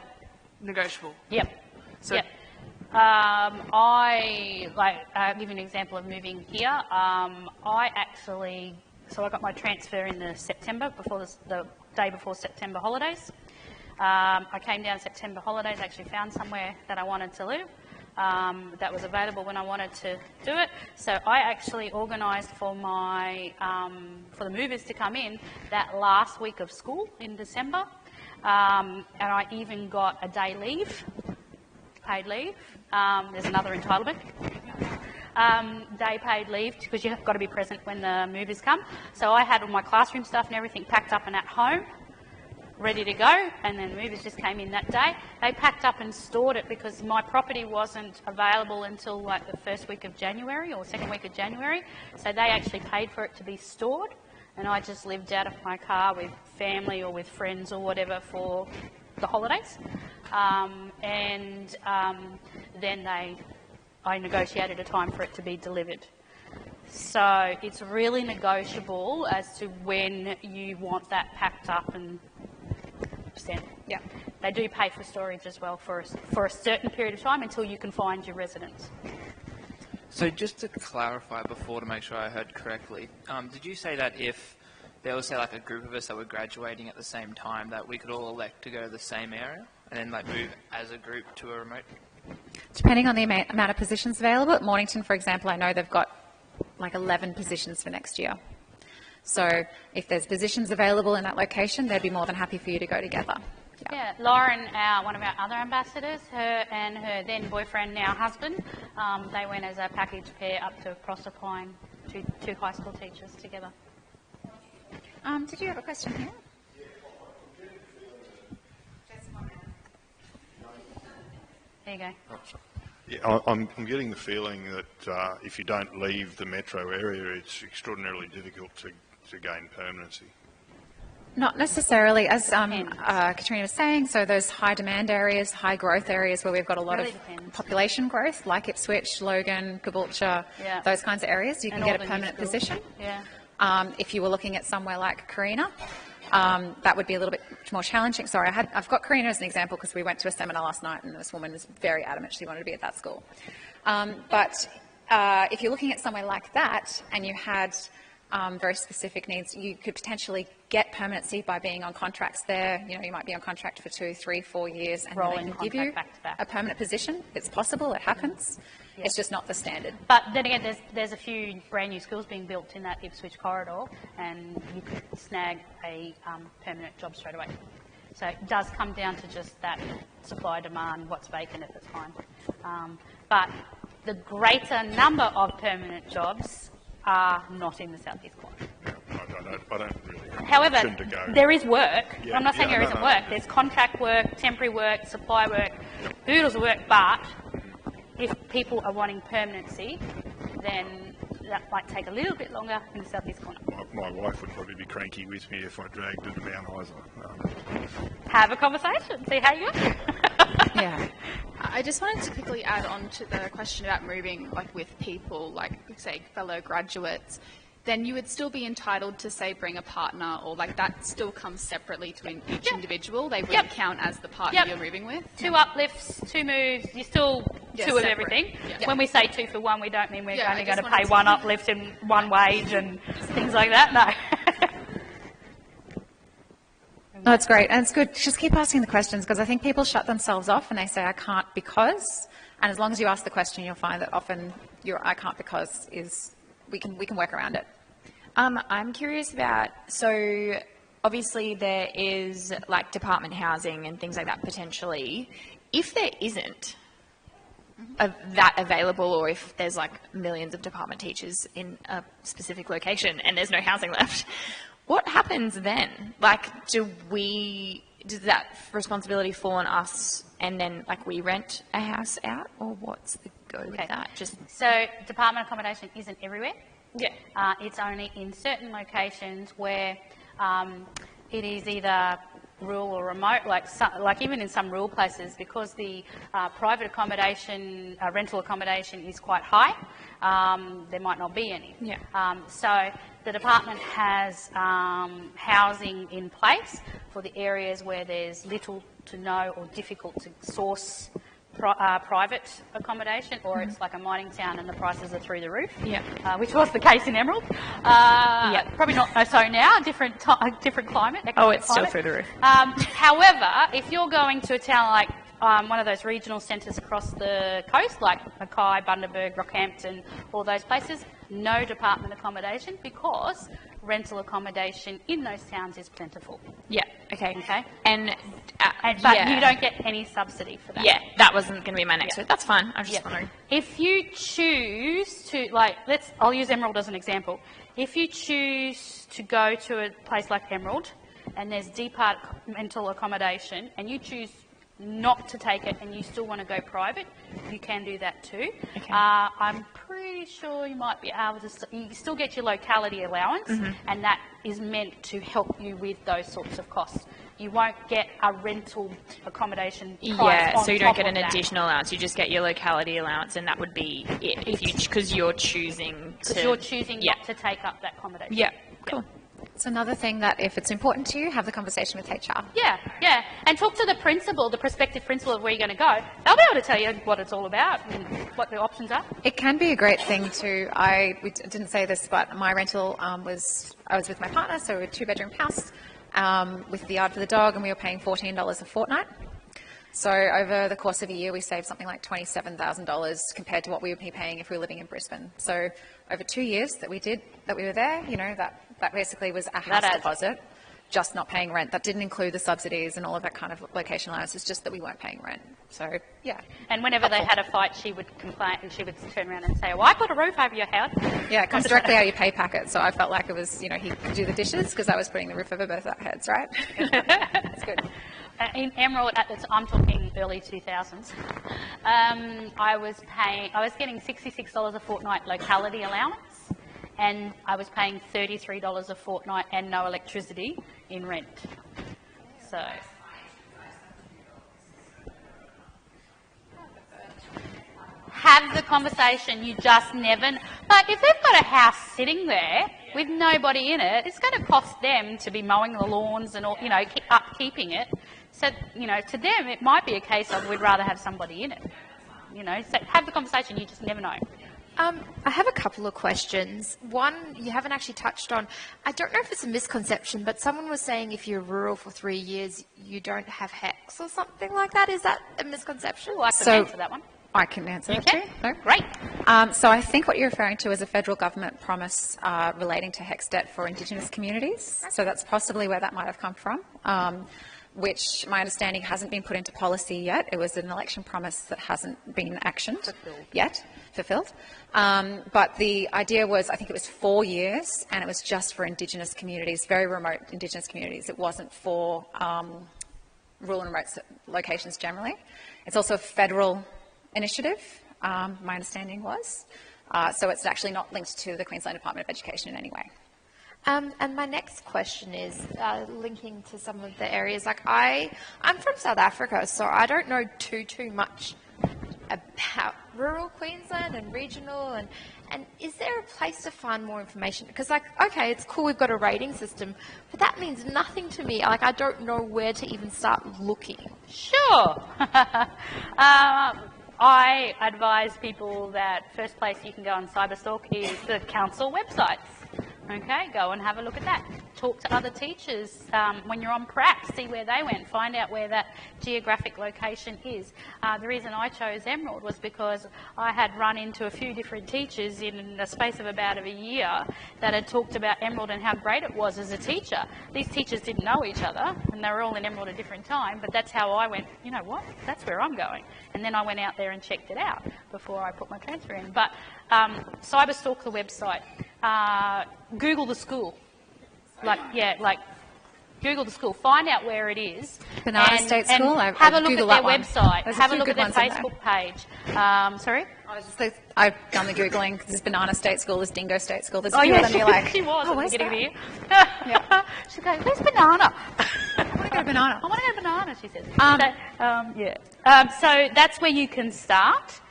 Negotiable. Yep. So yep. I'll give you an example of moving here. So I got my transfer in the September, the day before September holidays. I came down September holidays, actually found somewhere that I wanted to live that was available when I wanted to do it. So I actually organised for for the movers to come in that last week of school in December, and I even got a day leave, paid leave. There's another entitlement. Day paid leave because you've got to be present when the movers come. So I had all my classroom stuff and everything packed up and at home ready to go, and then movers just came in that day. They packed up and stored it because my property wasn't available until like the first week of January or second week of January, so they actually paid for it to be stored, and I just lived out of my car with family or with friends or whatever for the holidays. Then I negotiated a time for it to be delivered. So it's really negotiable as to when you want that packed up and sent. Yeah. They do pay for storage as well for a certain period of time until you can find your residence. So just to clarify before, to make sure I heard correctly, did you say that if there was, say, like a group of us that were graduating at the same time, that we could all elect to go to the same area and then like move as a group to a remote? Depending on the amount of positions available. At Mornington, for example, I know they've got like 11 positions for next year. So if there's positions available in that location, they'd be more than happy for you to go together. Yeah, Lauren, one of our other ambassadors, her and her then boyfriend, now husband, they went as a package pair up to across applying two high school teachers together. Did you have a question here? There you go. Yeah, I'm getting the feeling that if you don't leave the metro area, it's extraordinarily difficult to gain permanency. Not necessarily, as Katrina was saying, so those high demand areas, high growth areas where we've got a lot of population growth, like Ipswich, Logan, Caboolture, those kinds of areas, you can get a permanent position. Yeah. If you were looking at somewhere like Carina, that would be a little bit more challenging. Sorry, I've got Carina as an example because we went to a seminar last night and this woman was very adamant she wanted to be at that school. But if you're looking at somewhere like that and you had very specific needs, you could potentially get permanency by being on contracts there. You know, you might be on contract for 2, 3, 4 years and then they can give you a permanent position. It's possible, it happens. Yeah. It's just not the standard. But then again, there's a few brand new schools being built in that Ipswich corridor, and you could snag a permanent job straight away. So it does come down to just that supply-demand, what's vacant at the time. But the greater number of permanent jobs are not in the southeast corner. I don't really. However, there is work. Yeah, I'm not saying there isn't work. There's contract work, temporary work, supply work, oodles of work, but if people are wanting permanency, then that might take a little bit longer in the southeast corner. My wife would probably be cranky with me if I dragged her to Mount Isa. Have a conversation, see how you go. Yeah. I just wanted to quickly add on to the question about moving like with people, like say fellow graduates. Then you would still be entitled to, say, bring a partner, or like that still comes separately to each individual. They wouldn't count as the partner you're moving with. 2 uplifts, 2 moves, you're still 2 of everything. When we say 2 for 1, we don't mean we're only going to pay 1 uplift and 1 wage and things like that. No. No, it's great. And it's good. Just keep asking the questions because I think people shut themselves off and they say, I can't because. And as long as you ask the question, you'll find that often your I can't because is, we can work around it. I'm curious about, so obviously there is like department housing and things like that potentially. If there isn't that available, or if there's like millions of department teachers in a specific location and there's no housing left, what happens then? Like, does that responsibility fall on us and then like we rent a house out, or what's the go with that? So department accommodation isn't everywhere. Yeah. It's only in certain locations where it is either rural or remote, like even in some rural places, because the private accommodation, rental accommodation is quite high, there might not be any. Yeah. So the department has housing in place for the areas where there's little to no or difficult to source private accommodation, or it's like a mining town and the prices are through the roof, which was the case in Emerald. Probably not so now, different climate. It's still through the roof. However, if you're going to a town like one of those regional centres across the coast, like Mackay, Bundaberg, Rockhampton, all those places, no department accommodation because rental accommodation in those towns is plentiful. Yeah, okay. But you don't get any subsidy for that. Yeah, that wasn't going to be my next one. That's fine. I'm just wondering. If you choose to, I'll use Emerald as an example. If you choose to go to a place like Emerald, and there's departmental accommodation, and you choose not to take it and you still want to go private, you can do that too. Okay. I'm pretty sure you might be able to, you still get your locality allowance, and that is meant to help you with those sorts of costs. You won't get a rental accommodation price Yeah, on so you don't top get of an that. additional allowance, you just get your locality allowance, and that would be it, if you, because you're choosing to... Because you're choosing not to take up that accommodation. Yeah, cool. It's another thing that if it's important to you, have the conversation with HR. Yeah, yeah. And talk to the principal, the prospective principal of where you're going to go. They'll be able to tell you what it's all about and what the options are. It can be a great thing to, we didn't say this, but my rental I was with my partner, so a 2-bedroom house with the yard for the dog, and we were paying $14 a fortnight. So over the course of a year, we saved something like $27,000 compared to what we would be paying if we were living in Brisbane. So over 2 years that we were there, you know, that basically was a house deposit, just not paying rent. That didn't include the subsidies and all of that kind of location allowance. It's just that we weren't paying rent. So, yeah. And whenever they had a fight, she would complain and she would turn around and say, well, I put a roof over your house. Yeah, it comes directly out of your pay packet. So I felt like it was, you know, he could do the dishes because I was putting the roof over both our heads, right? That's good. In Emerald, I'm talking early 2000s, I was getting $66 a fortnight locality allowance, and I was paying $33 a fortnight and no electricity in rent. So, have the conversation. You just never. But if they've got a house sitting there with nobody in it, it's going to cost them to be mowing the lawns and all, you know, upkeeping it. So, you know, to them, it might be a case of we'd rather have somebody in it. You know, so have the conversation. You just never know. I have a couple of questions. One, you haven't actually touched on. I don't know if it's a misconception, but someone was saying if you're rural for 3 years, you don't have HECS or something like that. Is that a misconception? I can answer that one. I can answer You that can? too. No? Great. So I think what you're referring to is a federal government promise relating to HECS debt for Indigenous communities. So that's possibly where that might have come from, which my understanding hasn't been put into policy yet. It was an election promise that hasn't been actioned yet, fulfilled. But the idea was, I think it was 4 years, and it was just for Indigenous communities, very remote Indigenous communities. It wasn't for rural and remote locations generally. It's also a federal initiative, my understanding was. So it's actually not linked to the Queensland Department of Education in any way. And my next question is linking to some of the areas. Like I'm from South Africa, so I don't know too much about rural Queensland and regional. And is there a place to find more information? Because, like, okay, it's cool we've got a rating system, but that means nothing to me. Like, I don't know where to even start looking. Sure. I advise people that first place you can go on Cyberstalk is the council websites. Okay, go and have a look at that. Talk to other teachers when you're on prac, see where they went, find out where that geographic location is. The reason I chose Emerald was because I had run into a few different teachers in the space of about a year that had talked about Emerald and how great it was as a teacher. These teachers didn't know each other, and they were all in Emerald at a different time, but that's how I went, you know what, that's where I'm going. And then I went out there and checked it out before I put my transfer in. But Cyberstalk the website. Google the school. Google the school. Find out where it is. Banana State School? And have a look Googled at their that one. website. There's a Have a few look at good their ones in there. Facebook page. Sorry? I've done the Googling. There's Banana State School, there's Dingo State School. There's a Oh, few yeah, of them you're like, she was oh, at the where's beginning of the that? year. She'd go, where's Banana? I want to go to Banana. I want to go to Banana, she says. So that's where you can start.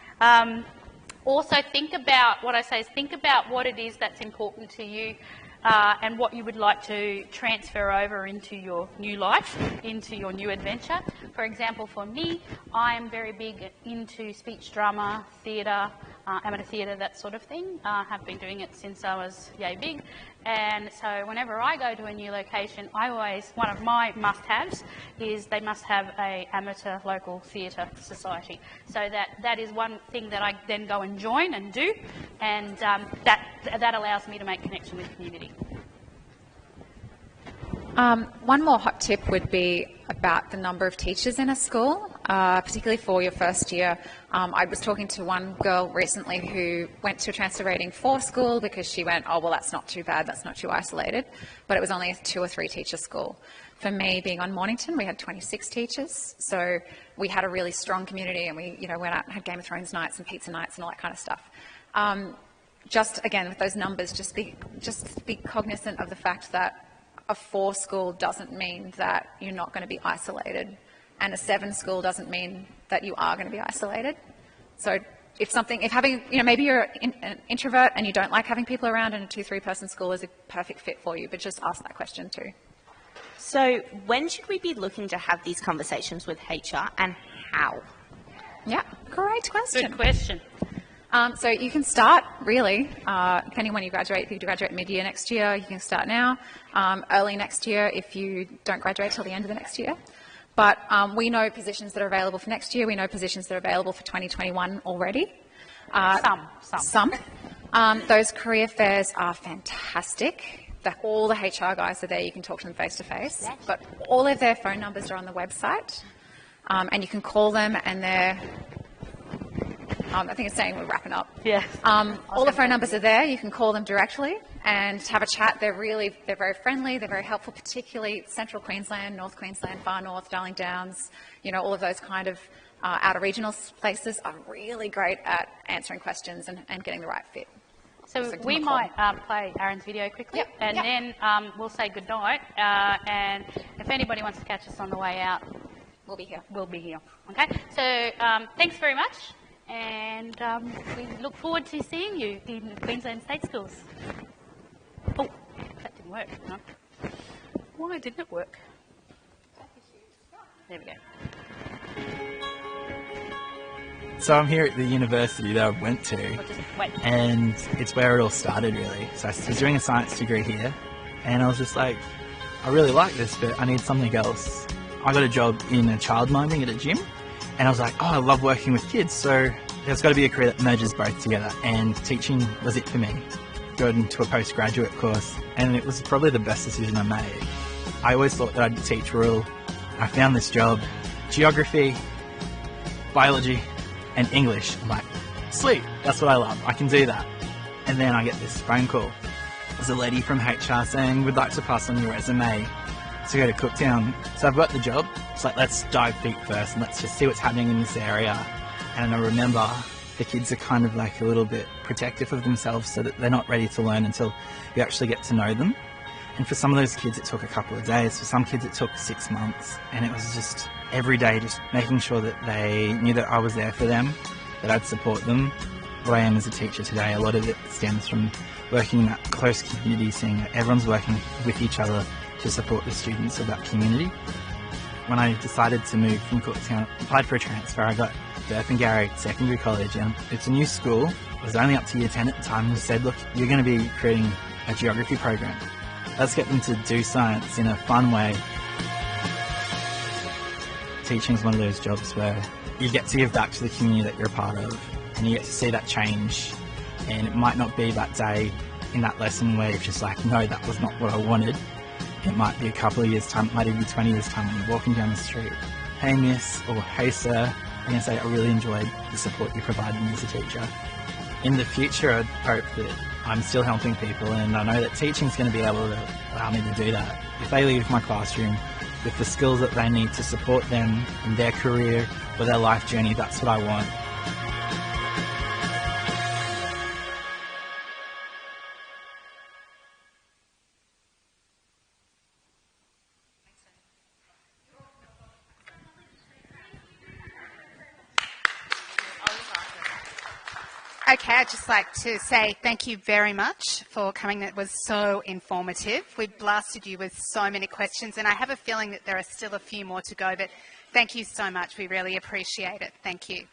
Also think about, what I say is think about what it is that's important to you and what you would like to transfer over into your new life, into your new adventure. For example, for me, I am very big into speech drama, theatre, amateur theatre, that sort of thing. I have been doing it since I was yay big. And so whenever I go to a new location, one of my must-haves is they must have a amateur local theatre society. So that is one thing that I then go and join and do, and that allows me to make connection with the community. One more hot tip would be about the number of teachers in a school. particularly for your first year. I was talking to one girl recently who went to a transfer rating 4 school because she went, oh, well, that's not too bad, that's not too isolated, but it was only a 2 or 3 teacher school. For me, being on Mornington, we had 26 teachers, so we had a really strong community, and we, went out and had Game of Thrones nights and pizza nights and all that kind of stuff. Just again, with those numbers, just be cognizant of the fact that a 4 school doesn't mean that you're not going to be isolated, and a 7 school doesn't mean that you are going to be isolated. So if having, maybe you're an introvert and you don't like having people around, and a 2-3 person school is a perfect fit for you, but just ask that question too. So when should we be looking to have these conversations with HR, and how? Yeah, great question. Good question. So you can start, really, depending on when you graduate. If you graduate mid-year next year, you can start now. Early next year if you don't graduate till the end of the next year. But we know positions that are available for next year. We know positions that are available for 2021 already. Some. Those career fairs are fantastic. All the HR guys are there. You can talk to them face-to-face. But all of their phone numbers are on the website. And you can call them, and they're... I think it's saying we're wrapping up. Yeah. All the phone numbers are there. You can call them directly and have a chat. They're very friendly. They're very helpful, particularly Central Queensland, North Queensland, Far North, Darling Downs. All of those kind of outer regional places are really great at answering questions and getting the right fit. So we might play Aaron's video quickly, and then we'll say goodnight. And if anybody wants to catch us on the way out, we'll be here. We'll be here. Okay. So thanks very much. And we look forward to seeing you in Queensland State Schools. Oh, that didn't work. No. Why didn't it work? There we go. So I'm here at the university that I went to, and it's where it all started, really. So I was doing a science degree here, and I was just like, I really like this, but I need something else. I got a job in childminding at a gym, and I was like, oh, I love working with kids, so there's got to be a career that merges both together, and teaching was it for me. Got into a postgraduate course, and it was probably the best decision I made. I always thought that I'd teach rural. I found this job, geography, biology, and English. I'm like, sweet, that's what I love, I can do that. And then I get this phone call. There's a lady from HR saying, we'd like to pass on your resume to go to Cooktown. So I've got the job. It's like, let's dive deep first and let's just see what's happening in this area. And I remember the kids are kind of like a little bit protective of themselves, so that they're not ready to learn until you actually get to know them. And for some of those kids it took a couple of days, for some kids it took 6 months, and it was just every day just making sure that they knew that I was there for them, that I'd support them. What I am as a teacher today, a lot of it stems from working in that close community, seeing that everyone's working with each other to support the students of that community. When I decided to move from Cooktown, I applied for a transfer. I got Burpengary Secondary College, and it's a new school. It was only up to year 10 at the time, and said, look, you're going to be creating a geography program. Let's get them to do science in a fun way. Teaching is one of those jobs where you get to give back to the community that you're a part of, and you get to see that change. And it might not be that day in that lesson where you're just like, no, that was not what I wanted. It might be a couple of years' time, it might even be 20 years' time when you're walking down the street. Hey miss, or hey sir, I'm going to say I really enjoyed the support you provided me as a teacher. In the future, I'd hope that I'm still helping people, and I know that teaching's going to be able to allow me to do that. If they leave my classroom with the skills that they need to support them in their career or their life journey, that's what I want. Okay, I'd just like to say thank you very much for coming. That was so informative. We blasted you with so many questions, and I have a feeling that there are still a few more to go, but thank you so much. We really appreciate it. Thank you.